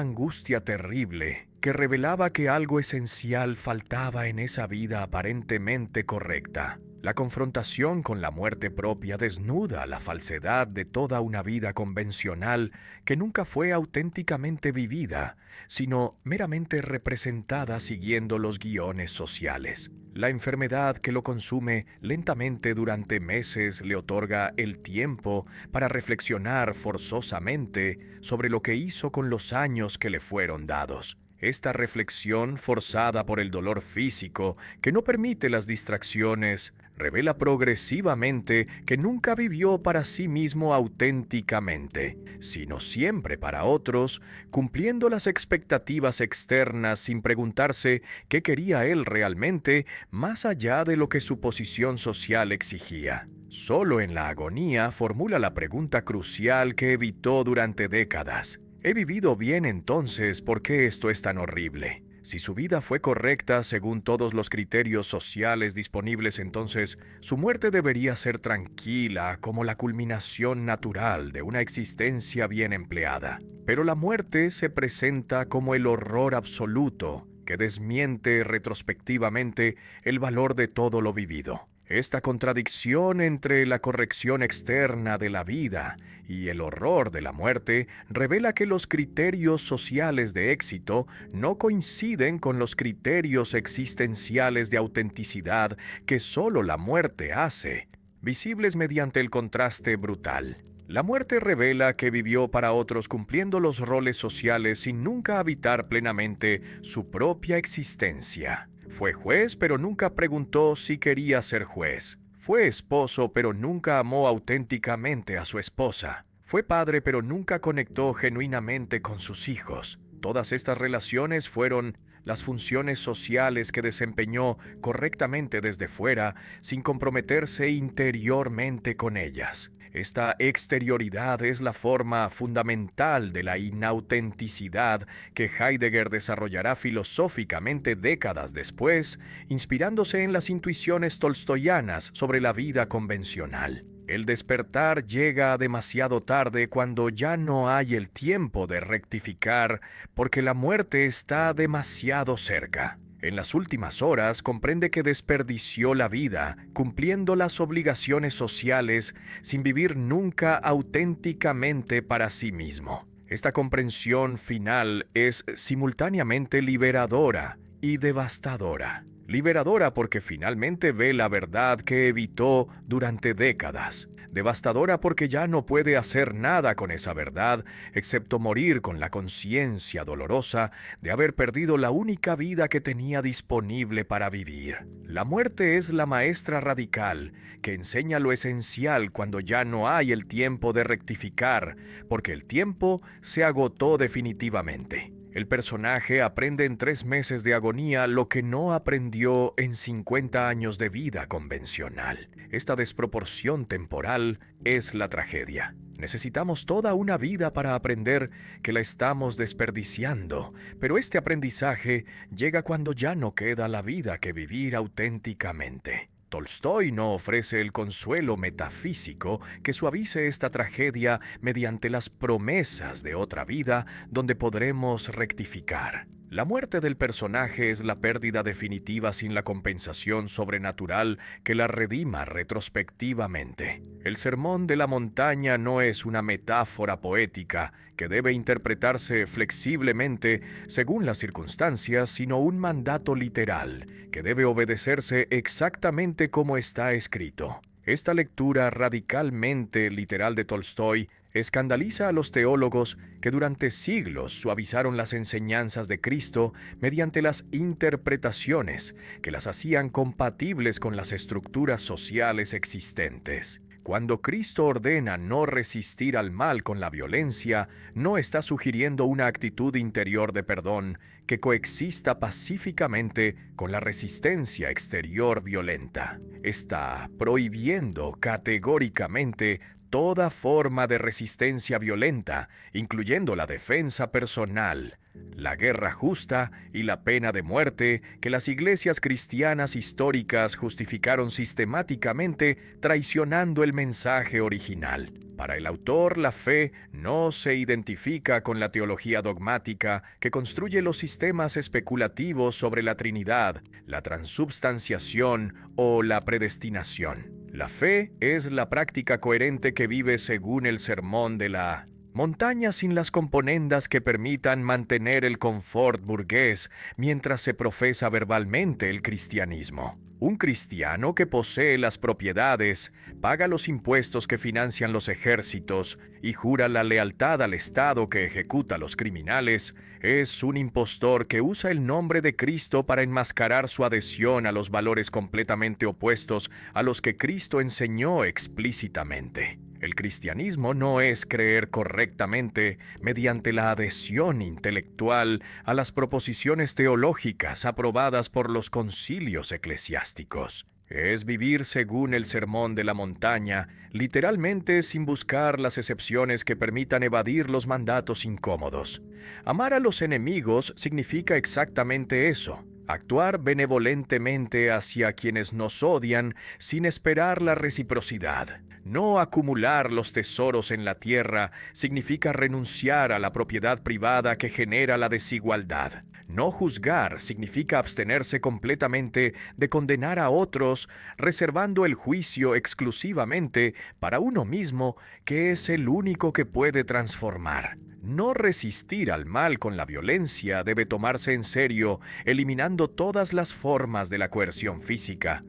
S1: angustia terrible que revelaba que algo esencial faltaba en esa vida aparentemente correcta. La confrontación con la muerte propia desnuda la falsedad de toda una vida convencional que nunca fue auténticamente vivida, sino meramente representada siguiendo los guiones sociales. La enfermedad que lo consume lentamente durante meses le otorga el tiempo para reflexionar forzosamente sobre lo que hizo con los años que le fueron dados. Esta reflexión, forzada por el dolor físico que no permite las distracciones, revela progresivamente que nunca vivió para sí mismo auténticamente, sino siempre para otros, cumpliendo las expectativas externas sin preguntarse qué quería él realmente más allá de lo que su posición social exigía. Solo en la agonía formula la pregunta crucial que evitó durante décadas. ¿He vivido bien entonces? ¿Por qué esto es tan horrible? Si su vida fue correcta según todos los criterios sociales disponibles, entonces su muerte debería ser tranquila como la culminación natural de una existencia bien empleada. Pero la muerte se presenta como el horror absoluto que desmiente retrospectivamente el valor de todo lo vivido. Esta contradicción entre la corrección externa de la vida y el horror de la muerte revela que los criterios sociales de éxito no coinciden con los criterios existenciales de autenticidad que solo la muerte hace, visibles mediante el contraste brutal. La muerte revela que vivió para otros cumpliendo los roles sociales sin nunca habitar plenamente su propia existencia. Fue juez, pero nunca preguntó si quería ser juez. Fue esposo, pero nunca amó auténticamente a su esposa. Fue padre, pero nunca conectó genuinamente con sus hijos. Todas estas relaciones fueron las funciones sociales que desempeñó correctamente desde fuera, sin comprometerse interiormente con ellas. Esta exterioridad es la forma fundamental de la inautenticidad que Heidegger desarrollará filosóficamente décadas después, inspirándose en las intuiciones tolstoyanas sobre la vida convencional. El despertar llega demasiado tarde cuando ya no hay el tiempo de rectificar, porque la muerte está demasiado cerca. En las últimas horas comprende que desperdició la vida, cumpliendo las obligaciones sociales sin vivir nunca auténticamente para sí mismo. Esta comprensión final es simultáneamente liberadora y devastadora. Liberadora porque finalmente ve la verdad que evitó durante décadas. Devastadora porque ya no puede hacer nada con esa verdad, excepto morir con la conciencia dolorosa de haber perdido la única vida que tenía disponible para vivir. La muerte es la maestra radical que enseña lo esencial cuando ya no hay el tiempo de rectificar, porque el tiempo se agotó definitivamente. El personaje aprende en 3 meses de agonía lo que no aprendió en 50 años de vida convencional. Esta desproporción temporal es la tragedia. Necesitamos toda una vida para aprender que la estamos desperdiciando, pero este aprendizaje llega cuando ya no queda la vida que vivir auténticamente. Tolstói no ofrece el consuelo metafísico que suavice esta tragedia mediante las promesas de otra vida donde podremos rectificar. La muerte del personaje es la pérdida definitiva sin la compensación sobrenatural que la redima retrospectivamente. El Sermón de la Montaña no es una metáfora poética que debe interpretarse flexiblemente según las circunstancias, sino un mandato literal que debe obedecerse exactamente como está escrito. Esta lectura radicalmente literal de Tolstói escandaliza a los teólogos que durante siglos suavizaron las enseñanzas de Cristo mediante las interpretaciones que las hacían compatibles con las estructuras sociales existentes. Cuando Cristo ordena no resistir al mal con la violencia, no está sugiriendo una actitud interior de perdón que coexista pacíficamente con la resistencia exterior violenta. Está prohibiendo categóricamente toda forma de resistencia violenta, incluyendo la defensa personal, la guerra justa y la pena de muerte que las iglesias cristianas históricas justificaron sistemáticamente traicionando el mensaje original. Para el autor, la fe no se identifica con la teología dogmática que construye los sistemas especulativos sobre la Trinidad, la transubstanciación o la predestinación. La fe es la práctica coherente que vive según el sermón de la montaña sin las componendas que permitan mantener el confort burgués mientras se profesa verbalmente el cristianismo. Un cristiano que posee las propiedades, paga los impuestos que financian los ejércitos y jura la lealtad al Estado que ejecuta a los criminales, es un impostor que usa el nombre de Cristo para enmascarar su adhesión a los valores completamente opuestos a los que Cristo enseñó explícitamente. El cristianismo no es creer correctamente mediante la adhesión intelectual a las proposiciones teológicas aprobadas por los concilios eclesiásticos. Es vivir según el Sermón de la Montaña, literalmente sin buscar las excepciones que permitan evadir los mandatos incómodos. Amar a los enemigos significa exactamente eso. Actuar benevolentemente hacia quienes nos odian sin esperar la reciprocidad. No acumular los tesoros en la tierra significa renunciar a la propiedad privada que genera la desigualdad. No juzgar significa abstenerse completamente de condenar a otros, reservando el juicio exclusivamente para uno mismo, que es el único que puede transformar. No resistir al mal con la violencia debe tomarse en serio, eliminando todas las formas de la coerción física,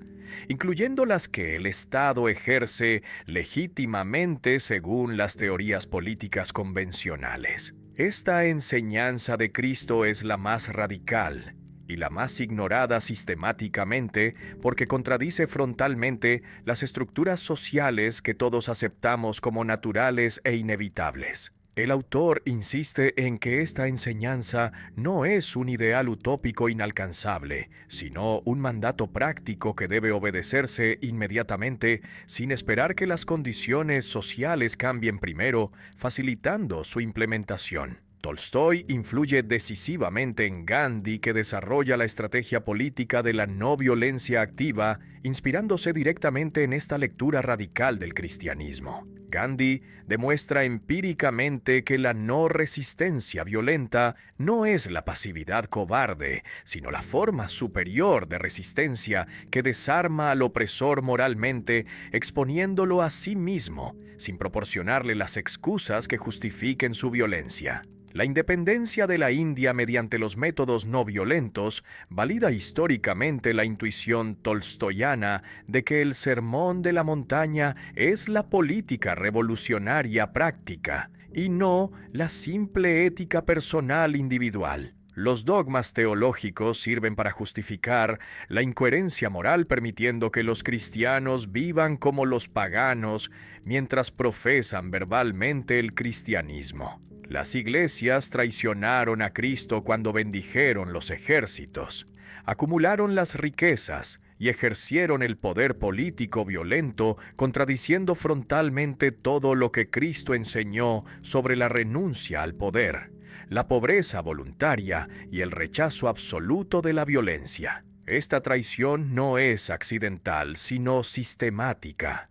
S1: incluyendo las que el Estado ejerce legítimamente según las teorías políticas convencionales. Esta enseñanza de Cristo es la más radical y la más ignorada sistemáticamente porque contradice frontalmente las estructuras sociales que todos aceptamos como naturales e inevitables. El autor insiste en que esta enseñanza no es un ideal utópico inalcanzable, sino un mandato práctico que debe obedecerse inmediatamente sin esperar que las condiciones sociales cambien primero, facilitando su implementación. Tolstói influye decisivamente en Gandhi, que desarrolla la estrategia política de la no violencia activa, inspirándose directamente en esta lectura radical del cristianismo. Gandhi demuestra empíricamente que la no resistencia violenta no es la pasividad cobarde, sino la forma superior de resistencia que desarma al opresor moralmente, exponiéndolo a sí mismo, sin proporcionarle las excusas que justifiquen su violencia. La independencia de la India mediante los métodos no violentos valida históricamente la intuición tolstoyana de que el Sermón de la Montaña es la política revolucionaria práctica y no la simple ética personal individual. Los dogmas teológicos sirven para justificar la incoherencia moral, permitiendo que los cristianos vivan como los paganos mientras profesan verbalmente el cristianismo. Las iglesias traicionaron a Cristo cuando bendijeron los ejércitos, acumularon las riquezas y ejercieron el poder político violento, contradiciendo frontalmente todo lo que Cristo enseñó sobre la renuncia al poder, la pobreza voluntaria y el rechazo absoluto de la violencia. Esta traición no es accidental, sino sistemática,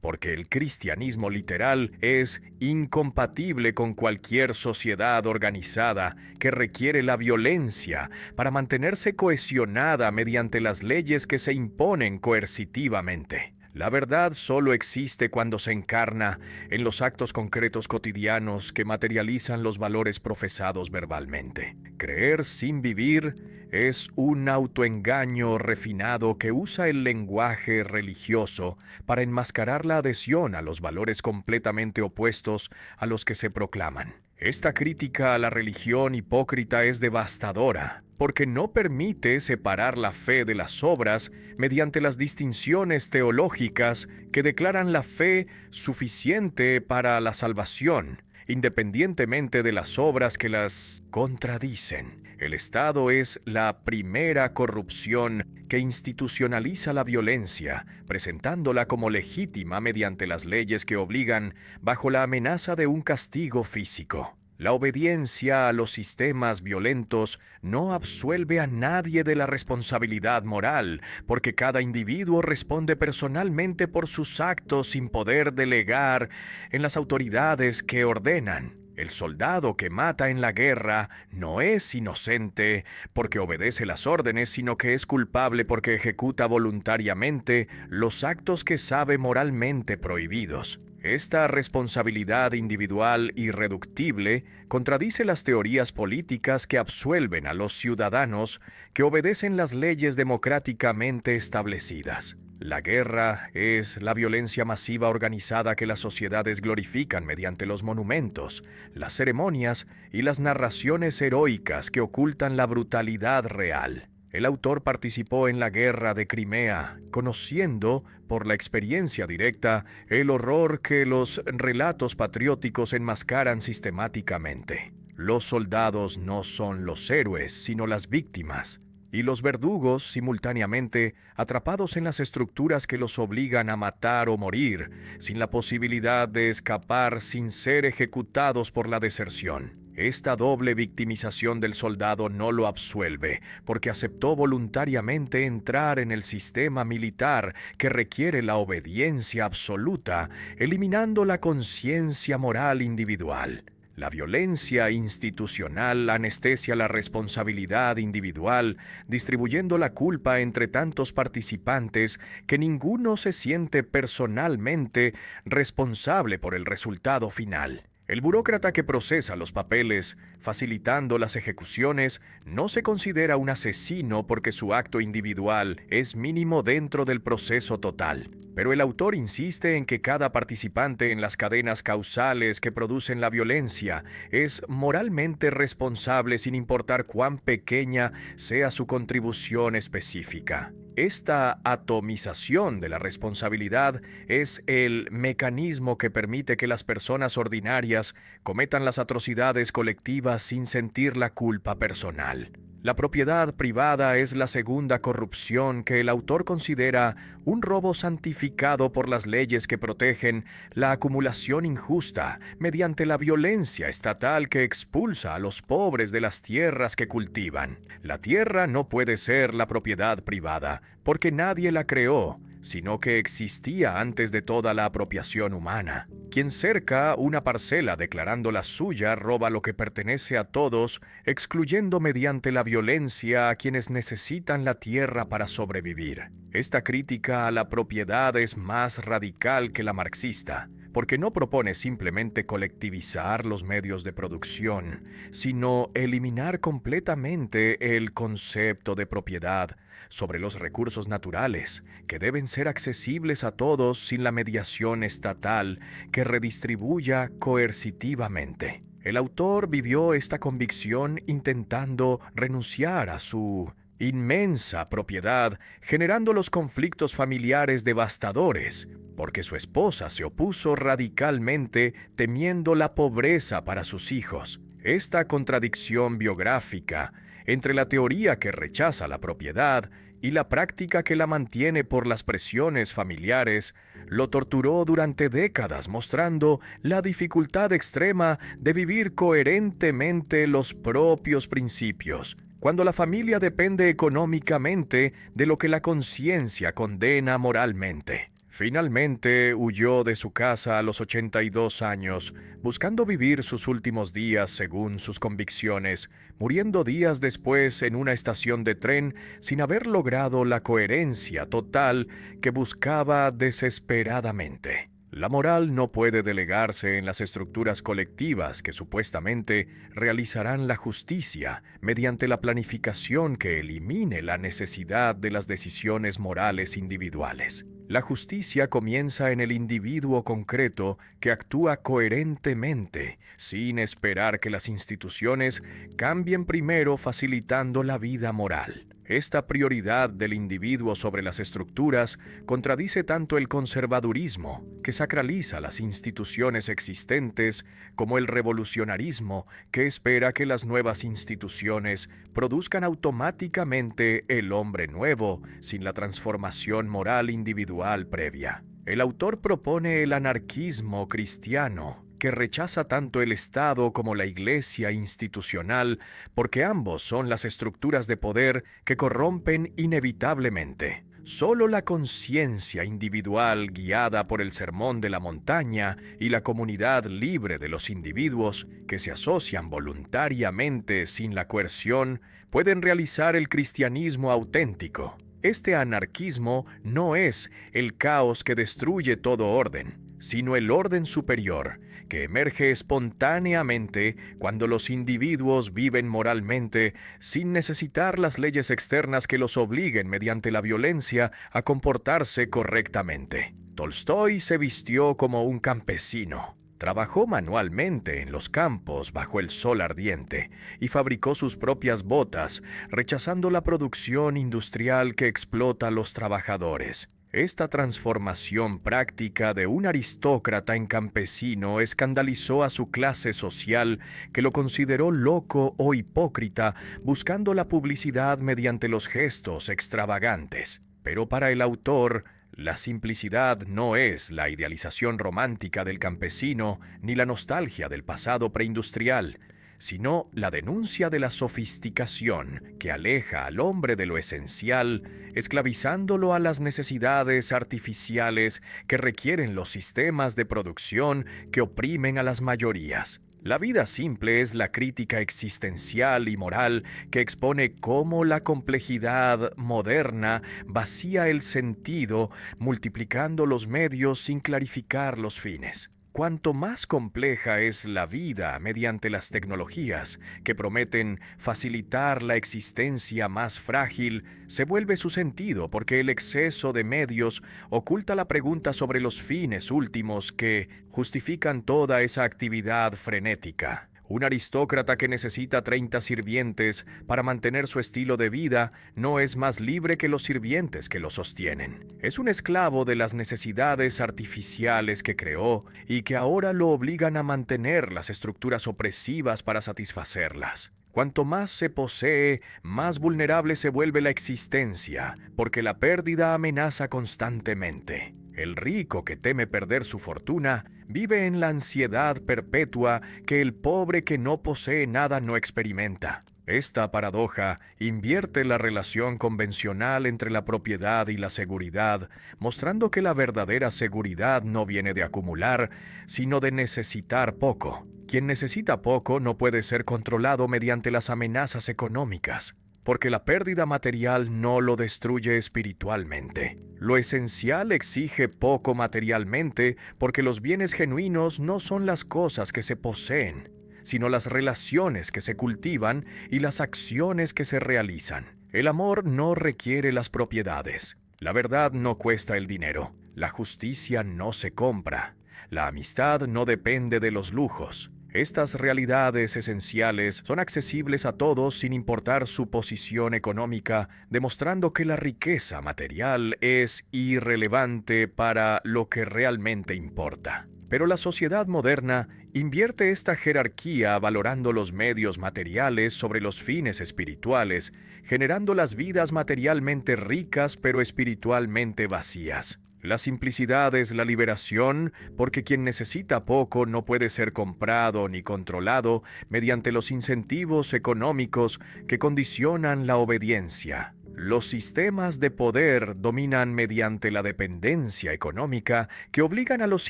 S1: porque el cristianismo literal es incompatible con cualquier sociedad organizada que requiere la violencia para mantenerse cohesionada mediante las leyes que se imponen coercitivamente. La verdad solo existe cuando se encarna en los actos concretos cotidianos que materializan los valores profesados verbalmente. Creer sin vivir es un autoengaño refinado que usa el lenguaje religioso para enmascarar la adhesión a los valores completamente opuestos a los que se proclaman. Esta crítica a la religión hipócrita es devastadora, porque no permite separar la fe de las obras mediante las distinciones teológicas que declaran la fe suficiente para la salvación, independientemente de las obras que las contradicen. El Estado es la primera corrupción que institucionaliza la violencia, presentándola como legítima mediante las leyes que obligan bajo la amenaza de un castigo físico. La obediencia a los sistemas violentos no absuelve a nadie de la responsabilidad moral, porque cada individuo responde personalmente por sus actos sin poder delegar en las autoridades que ordenan. El soldado que mata en la guerra no es inocente porque obedece las órdenes, sino que es culpable porque ejecuta voluntariamente los actos que sabe moralmente prohibidos. Esta responsabilidad individual irreductible contradice las teorías políticas que absuelven a los ciudadanos que obedecen las leyes democráticamente establecidas. La guerra es la violencia masiva organizada que las sociedades glorifican mediante los monumentos, las ceremonias y las narraciones heroicas que ocultan la brutalidad real. El autor participó en la guerra de Crimea, conociendo, por la experiencia directa, el horror que los relatos patrióticos enmascaran sistemáticamente. Los soldados no son los héroes, sino las víctimas, y los verdugos, simultáneamente, atrapados en las estructuras que los obligan a matar o morir, sin la posibilidad de escapar sin ser ejecutados por la deserción. Esta doble victimización del soldado no lo absuelve, porque aceptó voluntariamente entrar en el sistema militar que requiere la obediencia absoluta, eliminando la conciencia moral individual. La violencia institucional anestesia la responsabilidad individual, distribuyendo la culpa entre tantos participantes que ninguno se siente personalmente responsable por el resultado final. El burócrata que procesa los papeles, facilitando las ejecuciones, no se considera un asesino porque su acto individual es mínimo dentro del proceso total. Pero el autor insiste en que cada participante en las cadenas causales que producen la violencia es moralmente responsable sin importar cuán pequeña sea su contribución específica. Esta atomización de la responsabilidad es el mecanismo que permite que las personas ordinarias cometan las atrocidades colectivas sin sentir la culpa personal. La propiedad privada es la segunda corrupción que el autor considera un robo santificado por las leyes que protegen la acumulación injusta mediante la violencia estatal que expulsa a los pobres de las tierras que cultivan. La tierra no puede ser la propiedad privada, porque nadie la creó, sino que existía antes de toda la apropiación humana. Quien cerca una parcela declarándola suya roba lo que pertenece a todos, excluyendo mediante la violencia a quienes necesitan la tierra para sobrevivir. Esta crítica a la propiedad es más radical que la marxista, porque no propone simplemente colectivizar los medios de producción, sino eliminar completamente el concepto de propiedad sobre los recursos naturales, que deben ser accesibles a todos sin la mediación estatal que redistribuya coercitivamente. El autor vivió esta convicción intentando renunciar a su inmensa propiedad, generando los conflictos familiares devastadores, porque su esposa se opuso radicalmente temiendo la pobreza para sus hijos. Esta contradicción biográfica entre la teoría que rechaza la propiedad y la práctica que la mantiene por las presiones familiares, lo torturó durante décadas, mostrando la dificultad extrema de vivir coherentemente los propios principios, cuando la familia depende económicamente de lo que la conciencia condena moralmente. Finalmente huyó de su casa a los 82 años, buscando vivir sus últimos días según sus convicciones, muriendo días después en una estación de tren sin haber logrado la coherencia total que buscaba desesperadamente. La moral no puede delegarse en las estructuras colectivas que supuestamente realizarán la justicia mediante la planificación que elimine la necesidad de las decisiones morales individuales. La justicia comienza en el individuo concreto que actúa coherentemente, sin esperar que las instituciones cambien primero, facilitando la vida moral. Esta prioridad del individuo sobre las estructuras contradice tanto el conservadurismo, que sacraliza las instituciones existentes, como el revolucionarismo, que espera que las nuevas instituciones produzcan automáticamente el hombre nuevo, sin la transformación moral individual previa. El autor propone el anarquismo cristiano, que rechaza tanto el Estado como la Iglesia institucional, porque ambos son las estructuras de poder que corrompen inevitablemente. Solo la conciencia individual guiada por el sermón de la montaña y la comunidad libre de los individuos que se asocian voluntariamente sin la coerción pueden realizar el cristianismo auténtico. Este anarquismo no es el caos que destruye todo orden, sino el orden superior, que emerge espontáneamente cuando los individuos viven moralmente sin necesitar las leyes externas que los obliguen mediante la violencia a comportarse correctamente. Tolstói se vistió como un campesino. Trabajó manualmente en los campos bajo el sol ardiente y fabricó sus propias botas, rechazando la producción industrial que explota a los trabajadores. Esta transformación práctica de un aristócrata en campesino escandalizó a su clase social, que lo consideró loco o hipócrita, buscando la publicidad mediante los gestos extravagantes. Pero para el autor, la simplicidad no es la idealización romántica del campesino ni la nostalgia del pasado preindustrial, sino la denuncia de la sofisticación que aleja al hombre de lo esencial, esclavizándolo a las necesidades artificiales que requieren los sistemas de producción que oprimen a las mayorías. La vida simple es la crítica existencial y moral que expone cómo la complejidad moderna vacía el sentido, multiplicando los medios sin clarificar los fines. Cuanto más compleja es la vida mediante las tecnologías que prometen facilitar la existencia más frágil, se vuelve su sentido, porque el exceso de medios oculta la pregunta sobre los fines últimos que justifican toda esa actividad frenética. Un aristócrata que necesita 30 sirvientes para mantener su estilo de vida no es más libre que los sirvientes que lo sostienen. Es un esclavo de las necesidades artificiales que creó y que ahora lo obligan a mantener las estructuras opresivas para satisfacerlas. Cuanto más se posee, más vulnerable se vuelve la existencia, porque la pérdida amenaza constantemente. El rico que teme perder su fortuna vive en la ansiedad perpetua que el pobre que no posee nada no experimenta. Esta paradoja invierte la relación convencional entre la propiedad y la seguridad, mostrando que la verdadera seguridad no viene de acumular, sino de necesitar poco. Quien necesita poco no puede ser controlado mediante las amenazas económicas, porque la pérdida material no lo destruye espiritualmente. Lo esencial exige poco materialmente, porque los bienes genuinos no son las cosas que se poseen, sino las relaciones que se cultivan y las acciones que se realizan. El amor no requiere las propiedades. La verdad no cuesta el dinero. La justicia no se compra. La amistad no depende de los lujos. Estas realidades esenciales son accesibles a todos sin importar su posición económica, demostrando que la riqueza material es irrelevante para lo que realmente importa. Pero la sociedad moderna invierte esta jerarquía valorando los medios materiales sobre los fines espirituales, generando las vidas materialmente ricas pero espiritualmente vacías. La simplicidad es la liberación, porque quien necesita poco no puede ser comprado ni controlado mediante los incentivos económicos que condicionan la obediencia. Los sistemas de poder dominan mediante la dependencia económica que obligan a los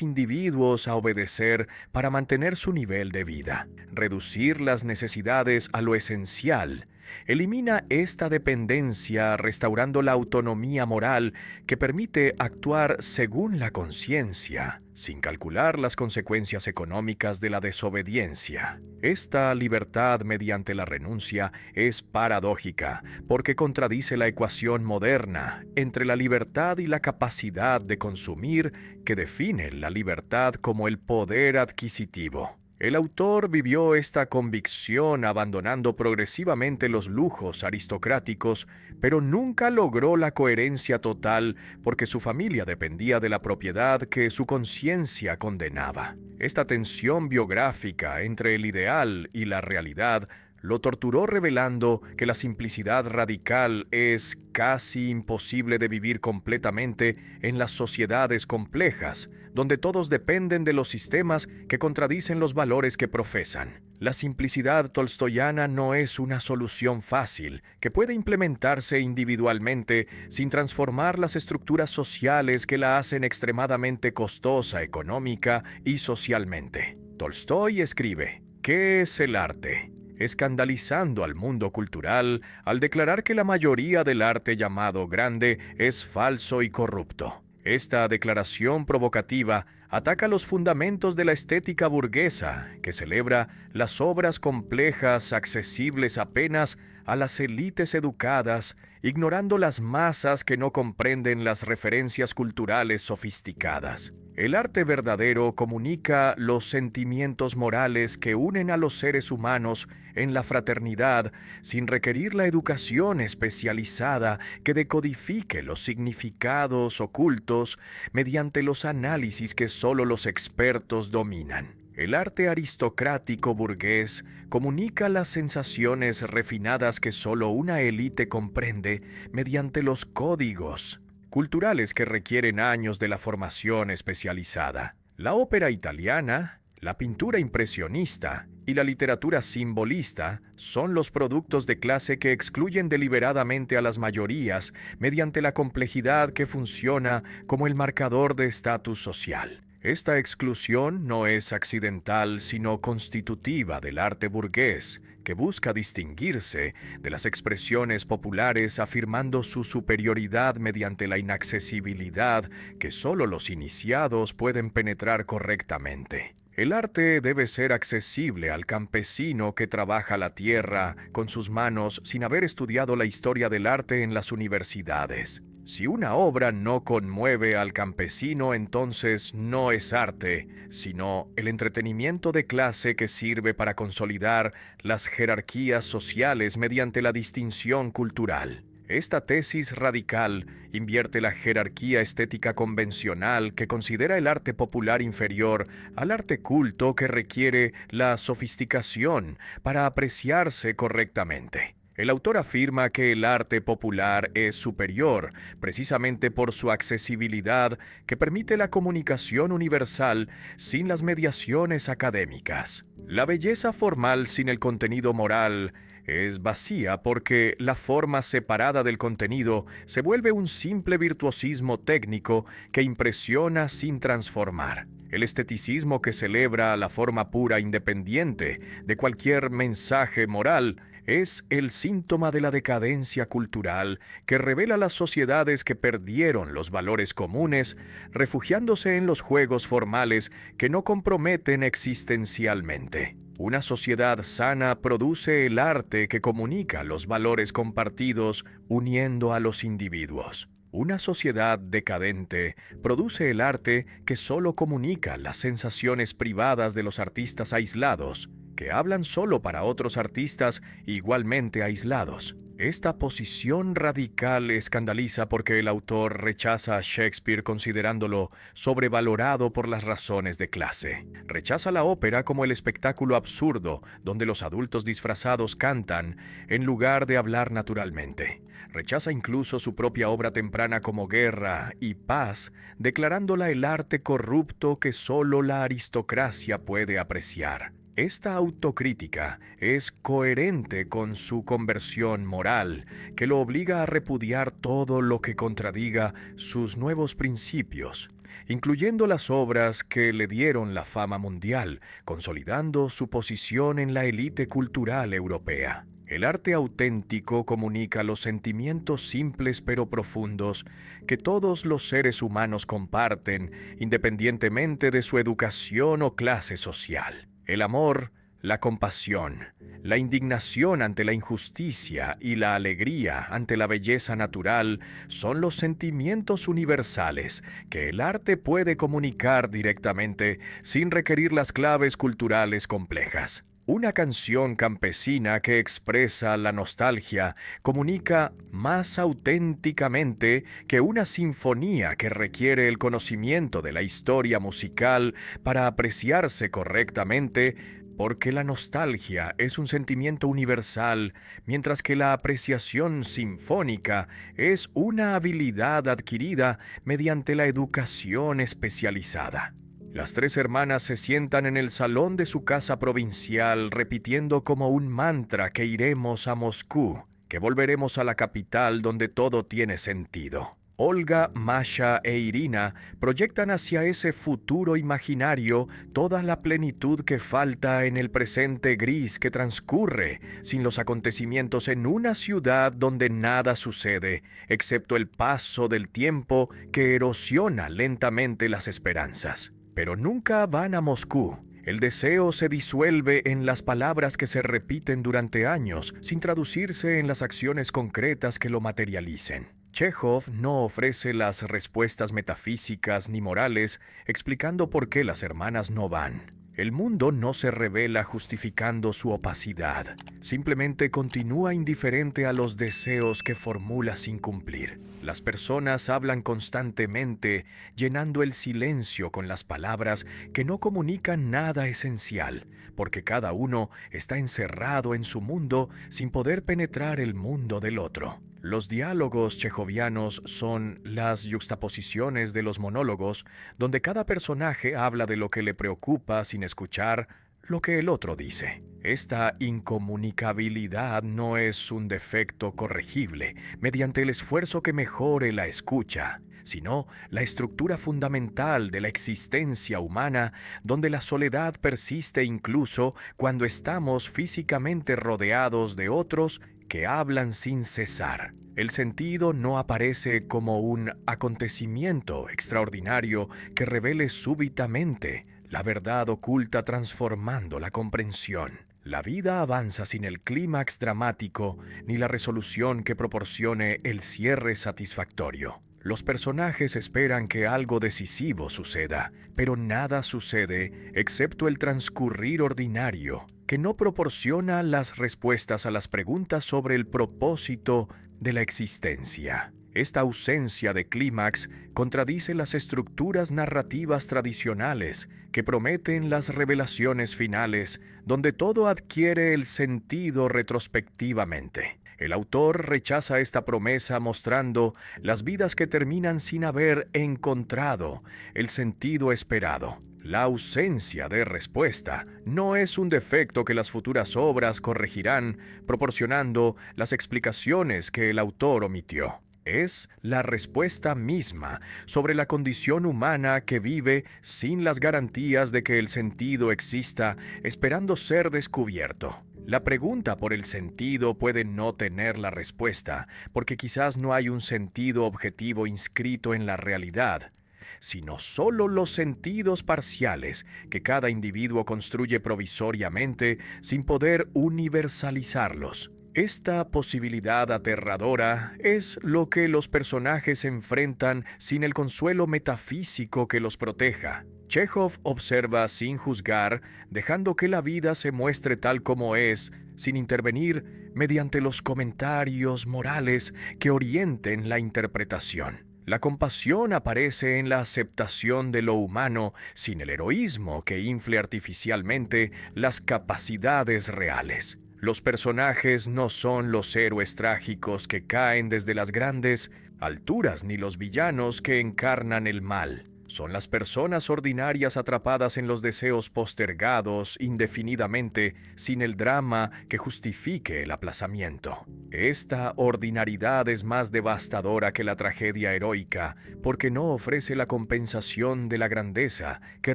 S1: individuos a obedecer para mantener su nivel de vida. Reducir las necesidades a lo esencial elimina esta dependencia, restaurando la autonomía moral que permite actuar según la conciencia, sin calcular las consecuencias económicas de la desobediencia. Esta libertad mediante la renuncia es paradójica, porque contradice la ecuación moderna entre la libertad y la capacidad de consumir que define la libertad como el poder adquisitivo. El autor vivió esta convicción abandonando progresivamente los lujos aristocráticos, pero nunca logró la coherencia total porque su familia dependía de la propiedad que su conciencia condenaba. Esta tensión biográfica entre el ideal y la realidad lo torturó, revelando que la simplicidad radical es casi imposible de vivir completamente en las sociedades complejas, donde todos dependen de los sistemas que contradicen los valores que profesan. La simplicidad tolstoyana no es una solución fácil, que puede implementarse individualmente sin transformar las estructuras sociales que la hacen extremadamente costosa económica y socialmente. Tolstói escribe: ¿qué es el arte?, escandalizando al mundo cultural al declarar que la mayoría del arte llamado grande es falso y corrupto. Esta declaración provocativa ataca los fundamentos de la estética burguesa, que celebra las obras complejas accesibles apenas a las élites educadas, ignorando las masas que no comprenden las referencias culturales sofisticadas. El arte verdadero comunica los sentimientos morales que unen a los seres humanos en la fraternidad, sin requerir la educación especializada que decodifique los significados ocultos mediante los análisis que solo los expertos dominan. El arte aristocrático burgués comunica las sensaciones refinadas que solo una élite comprende mediante los códigos culturales que requieren años de la formación especializada. La ópera italiana, la pintura impresionista y la literatura simbolista son los productos de clase que excluyen deliberadamente a las mayorías mediante la complejidad que funciona como el marcador de estatus social. Esta exclusión no es accidental, sino constitutiva del arte burgués, que busca distinguirse de las expresiones populares afirmando su superioridad mediante la inaccesibilidad que solo los iniciados pueden penetrar correctamente. El arte debe ser accesible al campesino que trabaja la tierra con sus manos sin haber estudiado la historia del arte en las universidades. Si una obra no conmueve al campesino, entonces no es arte, sino el entretenimiento de clase que sirve para consolidar las jerarquías sociales mediante la distinción cultural. Esta tesis radical invierte la jerarquía estética convencional que considera el arte popular inferior al arte culto que requiere la sofisticación para apreciarse correctamente. El autor afirma que el arte popular es superior precisamente por su accesibilidad que permite la comunicación universal sin las mediaciones académicas. La belleza formal sin el contenido moral es vacía porque la forma separada del contenido se vuelve un simple virtuosismo técnico que impresiona sin transformar. El esteticismo que celebra la forma pura independiente de cualquier mensaje moral es el síntoma de la decadencia cultural que revela las sociedades que perdieron los valores comunes, refugiándose en los juegos formales que no comprometen existencialmente. Una sociedad sana produce el arte que comunica los valores compartidos, uniendo a los individuos. Una sociedad decadente produce el arte que solo comunica las sensaciones privadas de los artistas aislados, que hablan solo para otros artistas igualmente aislados. Esta posición radical escandaliza porque el autor rechaza a Shakespeare considerándolo sobrevalorado por las razones de clase. Rechaza la ópera como el espectáculo absurdo donde los adultos disfrazados cantan en lugar de hablar naturalmente. Rechaza incluso su propia obra temprana como Guerra y Paz, declarándola el arte corrupto que solo la aristocracia puede apreciar. Esta autocrítica es coherente con su conversión moral, que lo obliga a repudiar todo lo que contradiga sus nuevos principios, incluyendo las obras que le dieron la fama mundial, consolidando su posición en la élite cultural europea. El arte auténtico comunica los sentimientos simples pero profundos que todos los seres humanos comparten, independientemente de su educación o clase social. El amor, la compasión, la indignación ante la injusticia y la alegría ante la belleza natural son los sentimientos universales que el arte puede comunicar directamente sin requerir las claves culturales complejas. Una canción campesina que expresa la nostalgia comunica más auténticamente que una sinfonía que requiere el conocimiento de la historia musical para apreciarse correctamente, porque la nostalgia es un sentimiento universal, mientras que la apreciación sinfónica es una habilidad adquirida mediante la educación especializada. Las tres hermanas se sientan en el salón de su casa provincial repitiendo como un mantra que iremos a Moscú, que volveremos a la capital donde todo tiene sentido. Olga, Masha e Irina proyectan hacia ese futuro imaginario toda la plenitud que falta en el presente gris que transcurre sin los acontecimientos en una ciudad donde nada sucede, excepto el paso del tiempo que erosiona lentamente las esperanzas. Pero nunca van a Moscú. El deseo se disuelve en las palabras que se repiten durante años, sin traducirse en las acciones concretas que lo materialicen. Chekhov no ofrece las respuestas metafísicas ni morales, explicando por qué las hermanas no van. El mundo no se revela justificando su opacidad, simplemente continúa indiferente a los deseos que formula sin cumplir. Las personas hablan constantemente, llenando el silencio con las palabras que no comunican nada esencial, porque cada uno está encerrado en su mundo sin poder penetrar el mundo del otro. Los diálogos chejovianos son las yuxtaposiciones de los monólogos, donde cada personaje habla de lo que le preocupa sin escuchar lo que el otro dice. Esta incomunicabilidad no es un defecto corregible mediante el esfuerzo que mejore la escucha, sino la estructura fundamental de la existencia humana, donde la soledad persiste incluso cuando estamos físicamente rodeados de otros que hablan sin cesar. El sentido no aparece como un acontecimiento extraordinario que revele súbitamente la verdad oculta transformando la comprensión. La vida avanza sin el clímax dramático ni la resolución que proporcione el cierre satisfactorio. Los personajes esperan que algo decisivo suceda, pero nada sucede excepto el transcurrir ordinario, que no proporciona las respuestas a las preguntas sobre el propósito de la existencia. Esta ausencia de clímax contradice las estructuras narrativas tradicionales que prometen las revelaciones finales, donde todo adquiere el sentido retrospectivamente. El autor rechaza esta promesa mostrando las vidas que terminan sin haber encontrado el sentido esperado. La ausencia de respuesta no es un defecto que las futuras obras corregirán, proporcionando las explicaciones que el autor omitió. Es la respuesta misma sobre la condición humana que vive sin las garantías de que el sentido exista, esperando ser descubierto. La pregunta por el sentido puede no tener la respuesta, porque quizás no hay un sentido objetivo inscrito en la realidad, sino solo los sentidos parciales que cada individuo construye provisoriamente sin poder universalizarlos. Esta posibilidad aterradora es lo que los personajes enfrentan sin el consuelo metafísico que los proteja. Chekhov observa sin juzgar, dejando que la vida se muestre tal como es, sin intervenir mediante los comentarios morales que orienten la interpretación. La compasión aparece en la aceptación de lo humano sin el heroísmo que infle artificialmente las capacidades reales. Los personajes no son los héroes trágicos que caen desde las grandes alturas ni los villanos que encarnan el mal. Son las personas ordinarias atrapadas en los deseos postergados indefinidamente sin el drama que justifique el aplazamiento. Esta ordinariedad es más devastadora que la tragedia heroica porque no ofrece la compensación de la grandeza que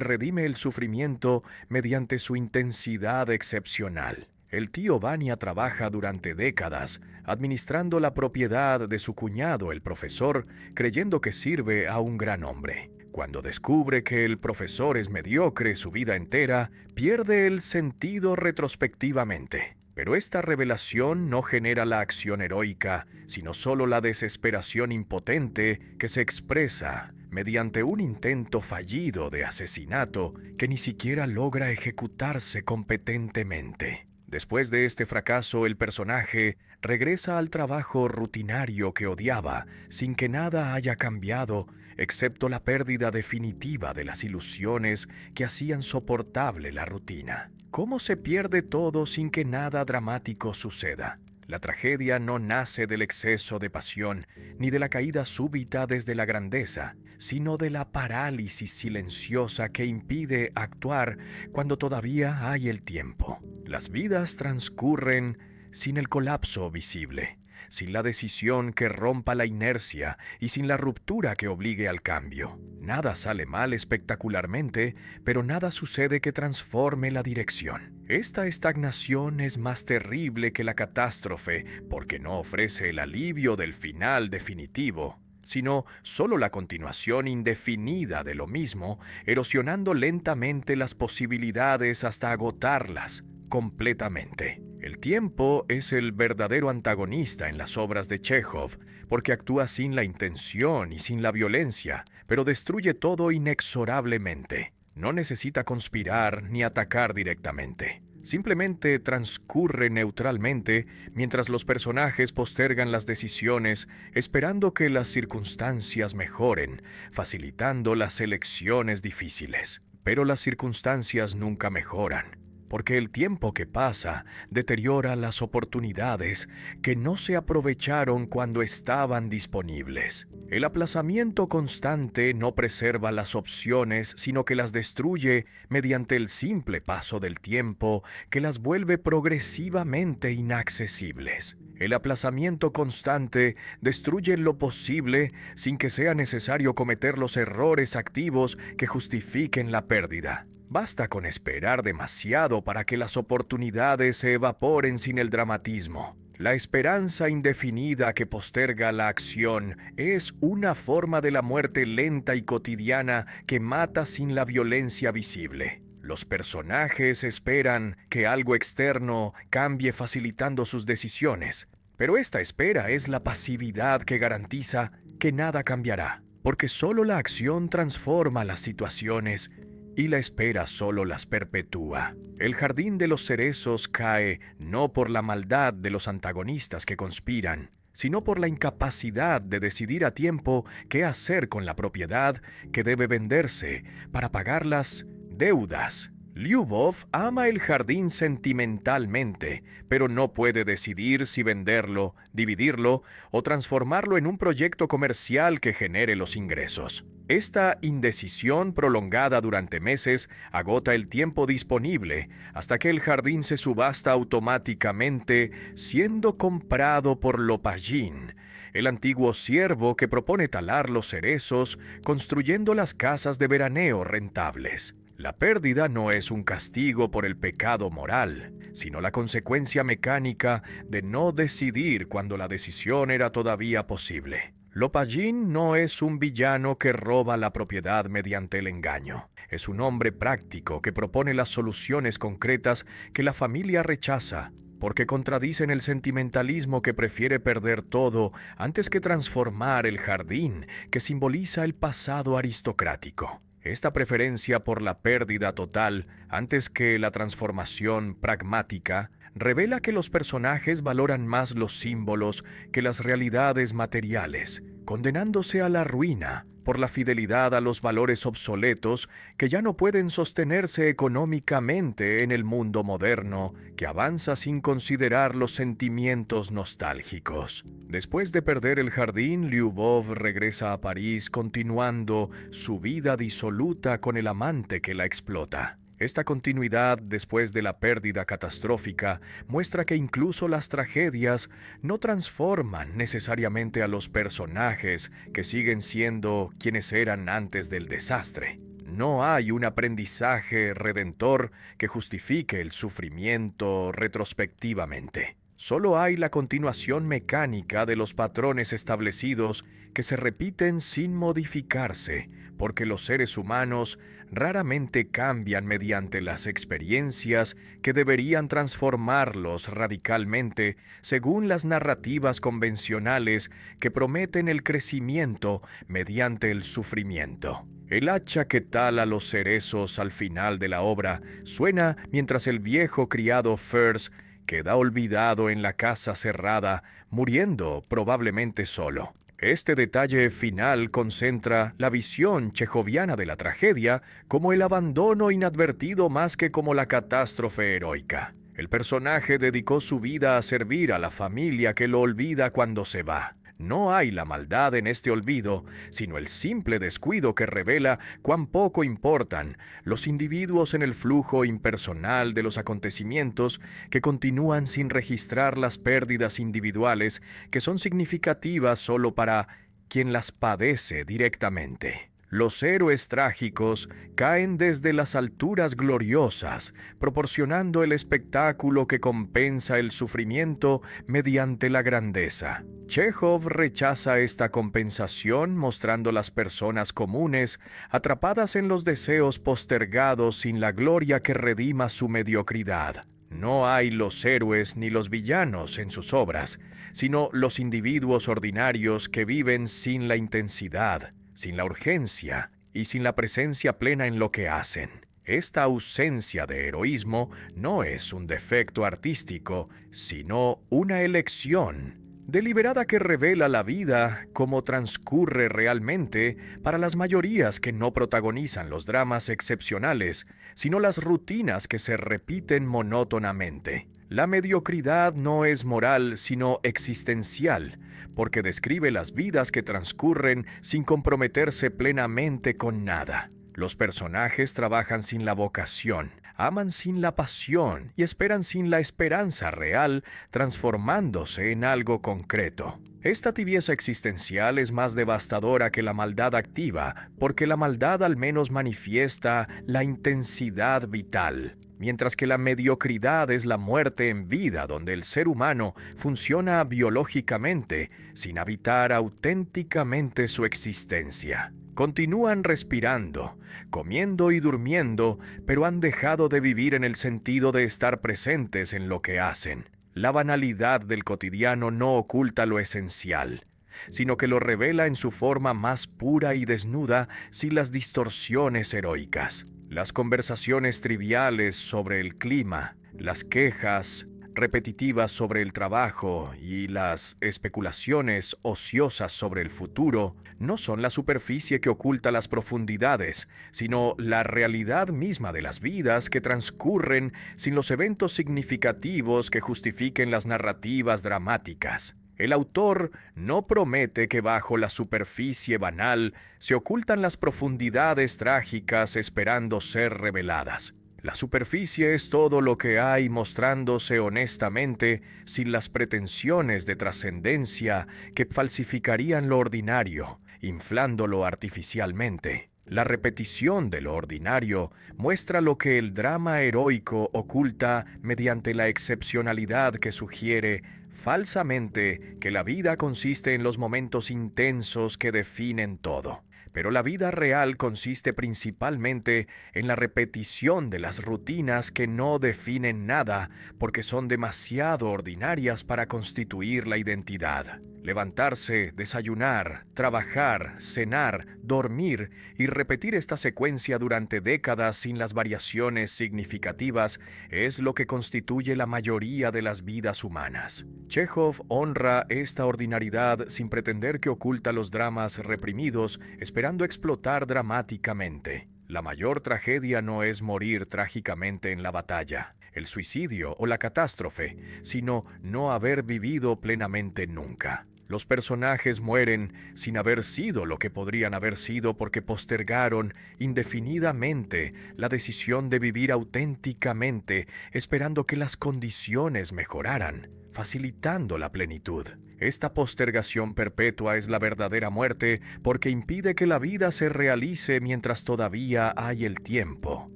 S1: redime el sufrimiento mediante su intensidad excepcional. El tío Vania trabaja durante décadas administrando la propiedad de su cuñado, el profesor, creyendo que sirve a un gran hombre. Cuando descubre que el profesor es mediocre su vida entera, pierde el sentido retrospectivamente. Pero esta revelación no genera la acción heroica, sino solo la desesperación impotente que se expresa mediante un intento fallido de asesinato que ni siquiera logra ejecutarse competentemente. Después de este fracaso, el personaje regresa al trabajo rutinario que odiaba, sin que nada haya cambiado, excepto la pérdida definitiva de las ilusiones que hacían soportable la rutina. ¿Cómo se pierde todo sin que nada dramático suceda? La tragedia no nace del exceso de pasión, ni de la caída súbita desde la grandeza, sino de la parálisis silenciosa que impide actuar cuando todavía hay el tiempo. Las vidas transcurren sin el colapso visible, sin la decisión que rompa la inercia y sin la ruptura que obligue al cambio. Nada sale mal espectacularmente, pero nada sucede que transforme la dirección. Esta estagnación es más terrible que la catástrofe porque no ofrece el alivio del final definitivo, sino solo la continuación indefinida de lo mismo, erosionando lentamente las posibilidades hasta agotarlas completamente. El tiempo es el verdadero antagonista en las obras de Chekhov, porque actúa sin la intención y sin la violencia, pero destruye todo inexorablemente. No necesita conspirar ni atacar directamente. Simplemente transcurre neutralmente mientras los personajes postergan las decisiones, esperando que las circunstancias mejoren, facilitando las elecciones difíciles. Pero las circunstancias nunca mejoran, porque el tiempo que pasa deteriora las oportunidades que no se aprovecharon cuando estaban disponibles. El aplazamiento constante no preserva las opciones, sino que las destruye mediante el simple paso del tiempo que las vuelve progresivamente inaccesibles. El aplazamiento constante destruye lo posible sin que sea necesario cometer los errores activos que justifiquen la pérdida. Basta con esperar demasiado para que las oportunidades se evaporen sin el dramatismo. La esperanza indefinida que posterga la acción es una forma de la muerte lenta y cotidiana que mata sin la violencia visible. Los personajes esperan que algo externo cambie facilitando sus decisiones, pero esta espera es la pasividad que garantiza que nada cambiará, porque solo la acción transforma las situaciones y la espera solo las perpetúa. El jardín de los cerezos cae no por la maldad de los antagonistas que conspiran, sino por la incapacidad de decidir a tiempo qué hacer con la propiedad que debe venderse para pagar las deudas. Lyubov ama el jardín sentimentalmente, pero no puede decidir si venderlo, dividirlo o transformarlo en un proyecto comercial que genere los ingresos. Esta indecisión prolongada durante meses agota el tiempo disponible hasta que el jardín se subasta automáticamente, siendo comprado por Lopagin, el antiguo siervo que propone talar los cerezos construyendo las casas de veraneo rentables. La pérdida no es un castigo por el pecado moral, sino la consecuencia mecánica de no decidir cuando la decisión era todavía posible. Lopagin no es un villano que roba la propiedad mediante el engaño. Es un hombre práctico que propone las soluciones concretas que la familia rechaza, porque contradicen el sentimentalismo que prefiere perder todo antes que transformar el jardín que simboliza el pasado aristocrático. Esta preferencia por la pérdida total antes que la transformación pragmática revela que los personajes valoran más los símbolos que las realidades materiales, condenándose a la ruina por la fidelidad a los valores obsoletos que ya no pueden sostenerse económicamente en el mundo moderno, que avanza sin considerar los sentimientos nostálgicos. Después de perder el jardín, Lyubov regresa a París continuando su vida disoluta con el amante que la explota. Esta continuidad después de la pérdida catastrófica muestra que incluso las tragedias no transforman necesariamente a los personajes que siguen siendo quienes eran antes del desastre. No hay un aprendizaje redentor que justifique el sufrimiento retrospectivamente. Solo hay la continuación mecánica de los patrones establecidos que se repiten sin modificarse, porque los seres humanos raramente cambian mediante las experiencias que deberían transformarlos radicalmente según las narrativas convencionales que prometen el crecimiento mediante el sufrimiento. El hacha que tala los cerezos al final de la obra suena mientras el viejo criado Furs queda olvidado en la casa cerrada, muriendo probablemente solo. Este detalle final concentra la visión chejoviana de la tragedia como el abandono inadvertido más que como la catástrofe heroica. El personaje dedicó su vida a servir a la familia que lo olvida cuando se va. No hay la maldad en este olvido, sino el simple descuido que revela cuán poco importan los individuos en el flujo impersonal de los acontecimientos que continúan sin registrar las pérdidas individuales que son significativas solo para quien las padece directamente. Los héroes trágicos caen desde las alturas gloriosas, proporcionando el espectáculo que compensa el sufrimiento mediante la grandeza. Chejov rechaza esta compensación mostrando las personas comunes atrapadas en los deseos postergados sin la gloria que redima su mediocridad. No hay los héroes ni los villanos en sus obras, sino los individuos ordinarios que viven sin la intensidad, sin la urgencia y sin la presencia plena en lo que hacen. Esta ausencia de heroísmo no es un defecto artístico, sino una elección deliberada que revela la vida como transcurre realmente para las mayorías que no protagonizan los dramas excepcionales, sino las rutinas que se repiten monótonamente. La mediocridad no es moral, sino existencial, porque describe las vidas que transcurren sin comprometerse plenamente con nada. Los personajes trabajan sin la vocación, aman sin la pasión y esperan sin la esperanza real, transformándose en algo concreto. Esta tibieza existencial es más devastadora que la maldad activa, porque la maldad al menos manifiesta la intensidad vital, mientras que la mediocridad es la muerte en vida donde el ser humano funciona biológicamente sin habitar auténticamente su existencia. Continúan respirando, comiendo y durmiendo, pero han dejado de vivir en el sentido de estar presentes en lo que hacen. La banalidad del cotidiano no oculta lo esencial, sino que lo revela en su forma más pura y desnuda sin las distorsiones heroicas. Las conversaciones triviales sobre el clima, las quejas repetitivas sobre el trabajo y las especulaciones ociosas sobre el futuro no son la superficie que oculta las profundidades, sino la realidad misma de las vidas que transcurren sin los eventos significativos que justifiquen las narrativas dramáticas. El autor no promete que bajo la superficie banal se ocultan las profundidades trágicas esperando ser reveladas. La superficie es todo lo que hay mostrándose honestamente sin las pretensiones de trascendencia que falsificarían lo ordinario, inflándolo artificialmente. La repetición de lo ordinario muestra lo que el drama heroico oculta mediante la excepcionalidad que sugiere falsamente que la vida consiste en los momentos intensos que definen todo. Pero la vida real consiste principalmente en la repetición de las rutinas que no definen nada porque son demasiado ordinarias para constituir la identidad. Levantarse, desayunar, trabajar, cenar, dormir y repetir esta secuencia durante décadas sin las variaciones significativas es lo que constituye la mayoría de las vidas humanas. Chekhov honra esta ordinariedad sin pretender que oculta los dramas reprimidos, esperando explotar dramáticamente. La mayor tragedia no es morir trágicamente en la batalla, el suicidio o la catástrofe, sino no haber vivido plenamente nunca. Los personajes mueren sin haber sido lo que podrían haber sido porque postergaron indefinidamente la decisión de vivir auténticamente, esperando que las condiciones mejoraran, facilitando la plenitud. Esta postergación perpetua es la verdadera muerte porque impide que la vida se realice mientras todavía hay el tiempo.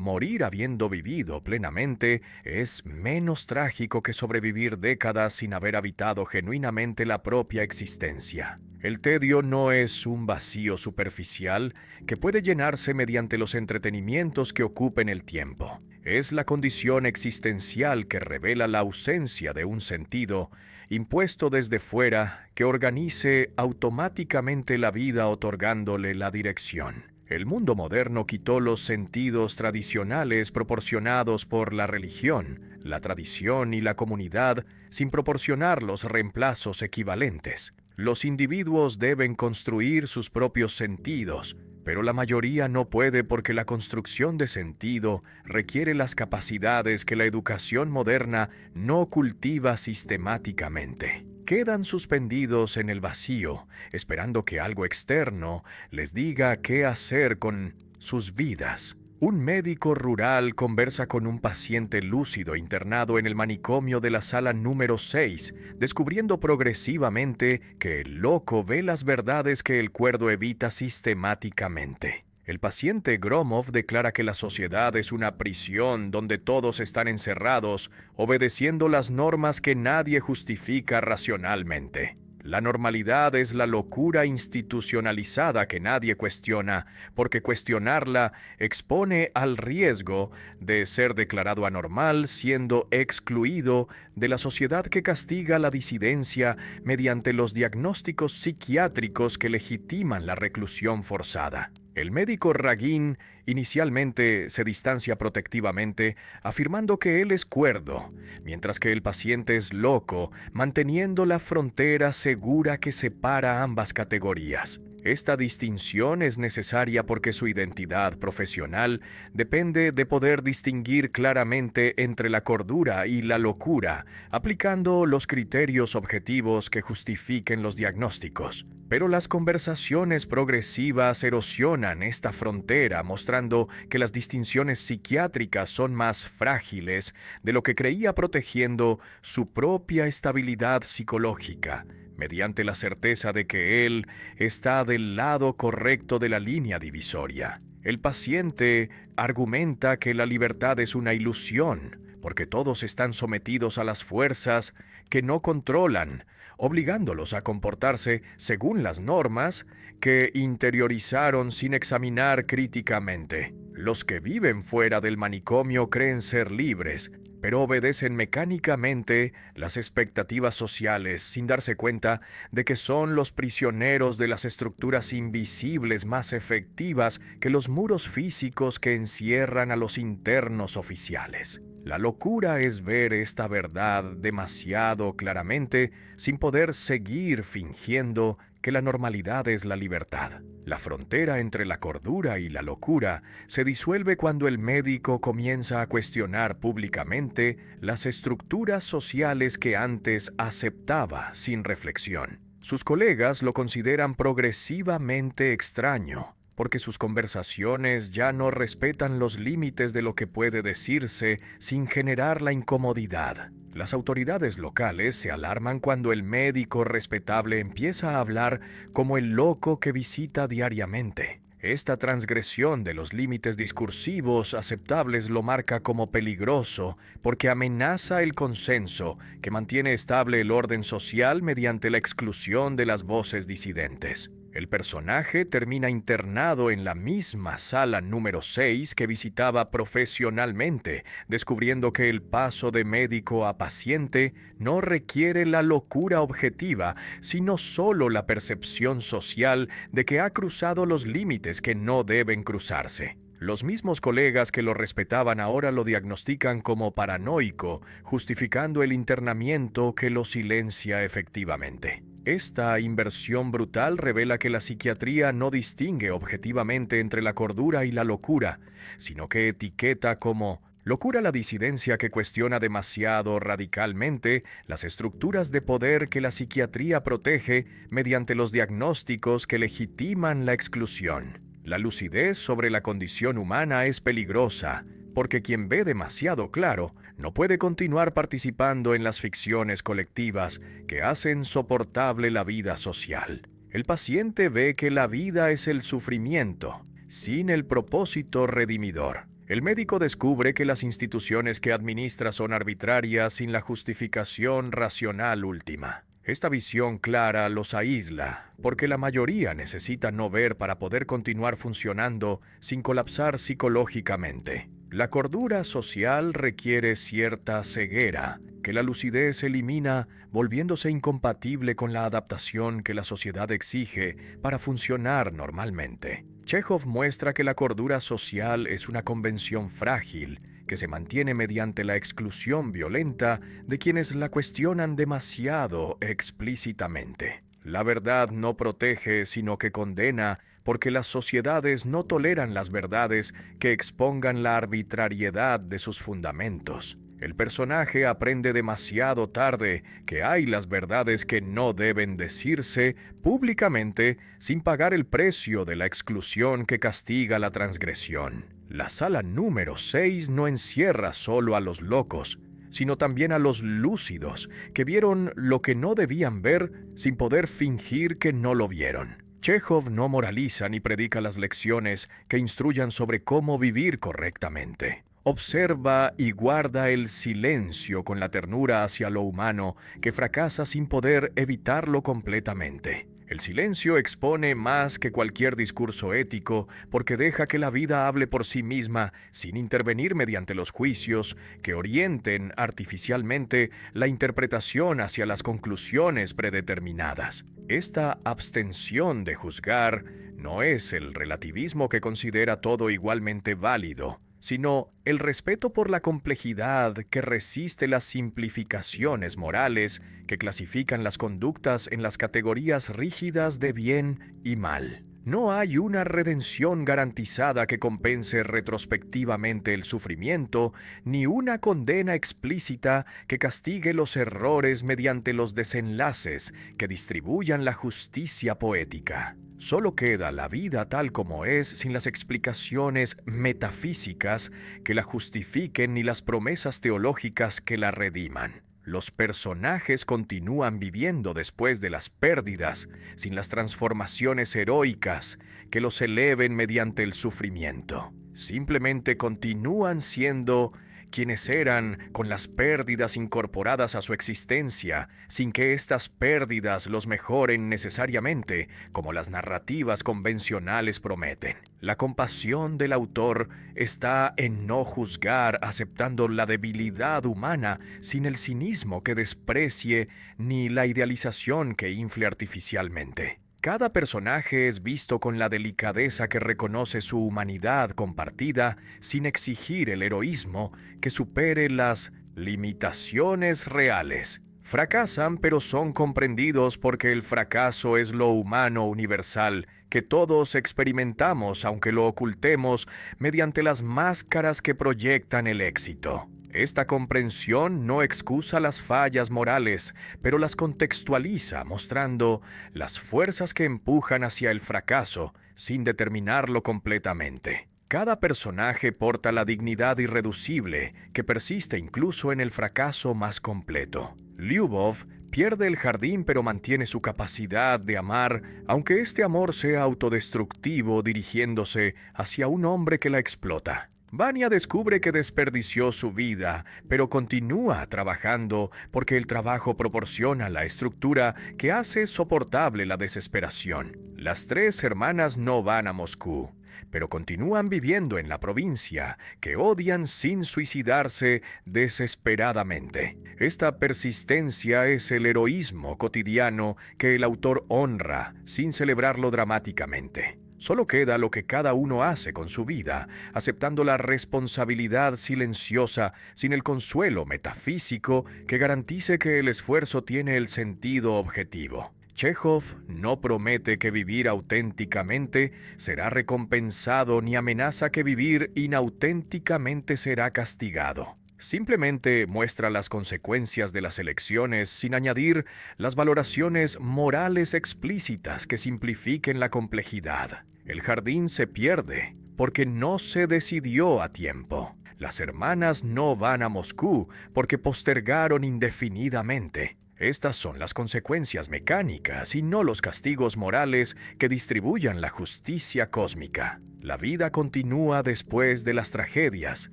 S1: Morir habiendo vivido plenamente es menos trágico que sobrevivir décadas sin haber habitado genuinamente la propia existencia. El tedio no es un vacío superficial que puede llenarse mediante los entretenimientos que ocupen el tiempo. Es la condición existencial que revela la ausencia de un sentido, impuesto desde fuera, que organice automáticamente la vida otorgándole la dirección. El mundo moderno quitó los sentidos tradicionales proporcionados por la religión, la tradición y la comunidad sin proporcionar los reemplazos equivalentes. Los individuos deben construir sus propios sentidos, pero la mayoría no puede porque la construcción de sentido requiere las capacidades que la educación moderna no cultiva sistemáticamente. Quedan suspendidos en el vacío, esperando que algo externo les diga qué hacer con sus vidas. Un médico rural conversa con un paciente lúcido internado en el manicomio de la sala número 6, descubriendo progresivamente que el loco ve las verdades que el cuerdo evita sistemáticamente. El paciente Gromov declara que la sociedad es una prisión donde todos están encerrados, obedeciendo las normas que nadie justifica racionalmente. La normalidad es la locura institucionalizada que nadie cuestiona, porque cuestionarla expone al riesgo de ser declarado anormal, siendo excluido de la sociedad que castiga la disidencia mediante los diagnósticos psiquiátricos que legitiman la reclusión forzada. El médico Ragin inicialmente se distancia protectivamente, afirmando que él es cuerdo, mientras que el paciente es loco, manteniendo la frontera segura que separa ambas categorías. Esta distinción es necesaria porque su identidad profesional depende de poder distinguir claramente entre la cordura y la locura, aplicando los criterios objetivos que justifiquen los diagnósticos. Pero las conversaciones progresivas erosionan esta frontera, mostrando que las distinciones psiquiátricas son más frágiles de lo que creía, protegiendo su propia estabilidad psicológica, mediante la certeza de que él está del lado correcto de la línea divisoria. El paciente argumenta que la libertad es una ilusión, porque todos están sometidos a las fuerzas que no controlan, obligándolos a comportarse según las normas que interiorizaron sin examinar críticamente. Los que viven fuera del manicomio creen ser libres, pero obedecen mecánicamente las expectativas sociales sin darse cuenta de que son los prisioneros de las estructuras invisibles más efectivas que los muros físicos que encierran a los internos oficiales. La locura es ver esta verdad demasiado claramente sin poder seguir fingiendo que la normalidad es la libertad. La frontera entre la cordura y la locura se disuelve cuando el médico comienza a cuestionar públicamente las estructuras sociales que antes aceptaba sin reflexión. Sus colegas lo consideran progresivamente extraño, porque sus conversaciones ya no respetan los límites de lo que puede decirse sin generar la incomodidad. Las autoridades locales se alarman cuando el médico respetable empieza a hablar como el loco que visita diariamente. Esta transgresión de los límites discursivos aceptables lo marca como peligroso porque amenaza el consenso que mantiene estable el orden social mediante la exclusión de las voces disidentes. El personaje termina internado en la misma sala número 6 que visitaba profesionalmente, descubriendo que el paso de médico a paciente no requiere la locura objetiva, sino solo la percepción social de que ha cruzado los límites que no deben cruzarse. Los mismos colegas que lo respetaban ahora lo diagnostican como paranoico, justificando el internamiento que lo silencia efectivamente. Esta inversión brutal revela que la psiquiatría no distingue objetivamente entre la cordura y la locura, sino que etiqueta como locura la disidencia que cuestiona demasiado radicalmente las estructuras de poder que la psiquiatría protege mediante los diagnósticos que legitiman la exclusión. La lucidez sobre la condición humana es peligrosa, porque quien ve demasiado claro no puede continuar participando en las ficciones colectivas que hacen soportable la vida social. El paciente ve que la vida es el sufrimiento, sin el propósito redimidor. El médico descubre que las instituciones que administra son arbitrarias sin la justificación racional última. Esta visión clara los aísla, porque la mayoría necesita no ver para poder continuar funcionando sin colapsar psicológicamente. La cordura social requiere cierta ceguera, que la lucidez elimina, volviéndose incompatible con la adaptación que la sociedad exige para funcionar normalmente. Chekhov muestra que la cordura social es una convención frágil, que se mantiene mediante la exclusión violenta de quienes la cuestionan demasiado explícitamente. La verdad no protege, sino que condena, porque las sociedades no toleran las verdades que expongan la arbitrariedad de sus fundamentos. El personaje aprende demasiado tarde que hay las verdades que no deben decirse públicamente sin pagar el precio de la exclusión que castiga la transgresión. La sala número 6 no encierra solo a los locos, sino también a los lúcidos, que vieron lo que no debían ver sin poder fingir que no lo vieron. Chekhov no moraliza ni predica las lecciones que instruyan sobre cómo vivir correctamente. Observa y guarda el silencio con la ternura hacia lo humano que fracasa sin poder evitarlo completamente. El silencio expone más que cualquier discurso ético porque deja que la vida hable por sí misma sin intervenir mediante los juicios que orienten artificialmente la interpretación hacia las conclusiones predeterminadas. Esta abstención de juzgar no es el relativismo que considera todo igualmente válido, sino el respeto por la complejidad que resiste las simplificaciones morales que clasifican las conductas en las categorías rígidas de bien y mal. No hay una redención garantizada que compense retrospectivamente el sufrimiento, ni una condena explícita que castigue los errores mediante los desenlaces que distribuyan la justicia poética. Solo queda la vida tal como es sin las explicaciones metafísicas que la justifiquen ni las promesas teológicas que la rediman. Los personajes continúan viviendo después de las pérdidas, sin las transformaciones heroicas que los eleven mediante el sufrimiento. Simplemente continúan siendo quienes eran con las pérdidas incorporadas a su existencia, sin que estas pérdidas los mejoren necesariamente, como las narrativas convencionales prometen. La compasión del autor está en no juzgar aceptando la debilidad humana sin el cinismo que desprecie ni la idealización que infle artificialmente. Cada personaje es visto con la delicadeza que reconoce su humanidad compartida sin exigir el heroísmo que supere las limitaciones reales. Fracasan, pero son comprendidos porque el fracaso es lo humano universal que todos experimentamos, aunque lo ocultemos mediante las máscaras que proyectan el éxito. Esta comprensión no excusa las fallas morales, pero las contextualiza, mostrando las fuerzas que empujan hacia el fracaso, sin determinarlo completamente. Cada personaje porta la dignidad irreducible, que persiste incluso en el fracaso más completo. Lyubov pierde el jardín pero mantiene su capacidad de amar, aunque este amor sea autodestructivo dirigiéndose hacia un hombre que la explota. Vanya descubre que desperdició su vida, pero continúa trabajando porque el trabajo proporciona la estructura que hace soportable la desesperación. Las tres hermanas no van a Moscú, pero continúan viviendo en la provincia, que odian sin suicidarse desesperadamente. Esta persistencia es el heroísmo cotidiano que el autor honra sin celebrarlo dramáticamente. Solo queda lo que cada uno hace con su vida, aceptando la responsabilidad silenciosa sin el consuelo metafísico que garantice que el esfuerzo tiene el sentido objetivo. Chekhov no promete que vivir auténticamente será recompensado ni amenaza que vivir inauténticamente será castigado. Simplemente muestra las consecuencias de las elecciones sin añadir las valoraciones morales explícitas que simplifiquen la complejidad. El jardín se pierde porque no se decidió a tiempo. Las hermanas no van a Moscú porque postergaron indefinidamente. Estas son las consecuencias mecánicas y no los castigos morales que distribuyan la justicia cósmica. La vida continúa después de las tragedias,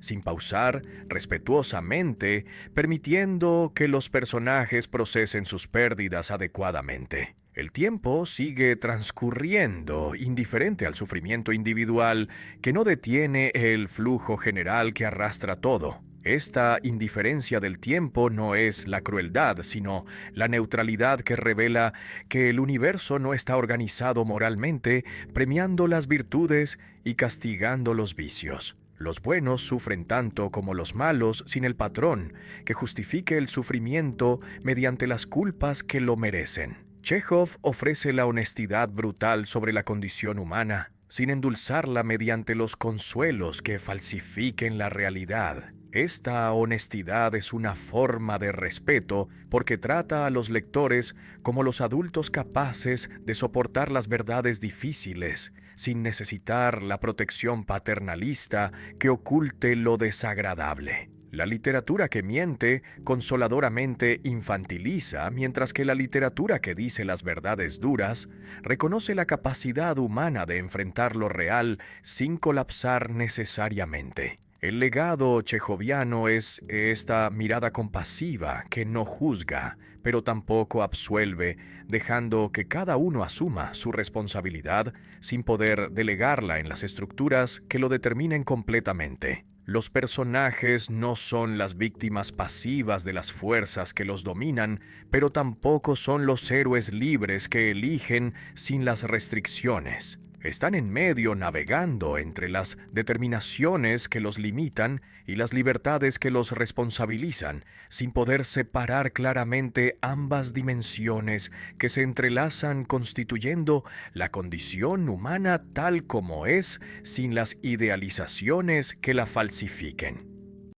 S1: sin pausar, respetuosamente, permitiendo que los personajes procesen sus pérdidas adecuadamente. El tiempo sigue transcurriendo, indiferente al sufrimiento individual, que no detiene el flujo general que arrastra todo. Esta indiferencia del tiempo no es la crueldad, sino la neutralidad que revela que el universo no está organizado moralmente, premiando las virtudes y castigando los vicios. Los buenos sufren tanto como los malos sin el patrón que justifique el sufrimiento mediante las culpas que lo merecen. Chekhov ofrece la honestidad brutal sobre la condición humana, sin endulzarla mediante los consuelos que falsifiquen la realidad. Esta honestidad es una forma de respeto porque trata a los lectores como los adultos capaces de soportar las verdades difíciles, sin necesitar la protección paternalista que oculte lo desagradable. La literatura que miente consoladoramente infantiliza, mientras que la literatura que dice las verdades duras reconoce la capacidad humana de enfrentar lo real sin colapsar necesariamente. El legado chejoviano es esta mirada compasiva que no juzga, pero tampoco absuelve, dejando que cada uno asuma su responsabilidad sin poder delegarla en las estructuras que lo determinen completamente. Los personajes no son las víctimas pasivas de las fuerzas que los dominan, pero tampoco son los héroes libres que eligen sin las restricciones. Están en medio navegando entre las determinaciones que los limitan y las libertades que los responsabilizan, sin poder separar claramente ambas dimensiones que se entrelazan constituyendo la condición humana tal como es, sin las idealizaciones que la falsifiquen.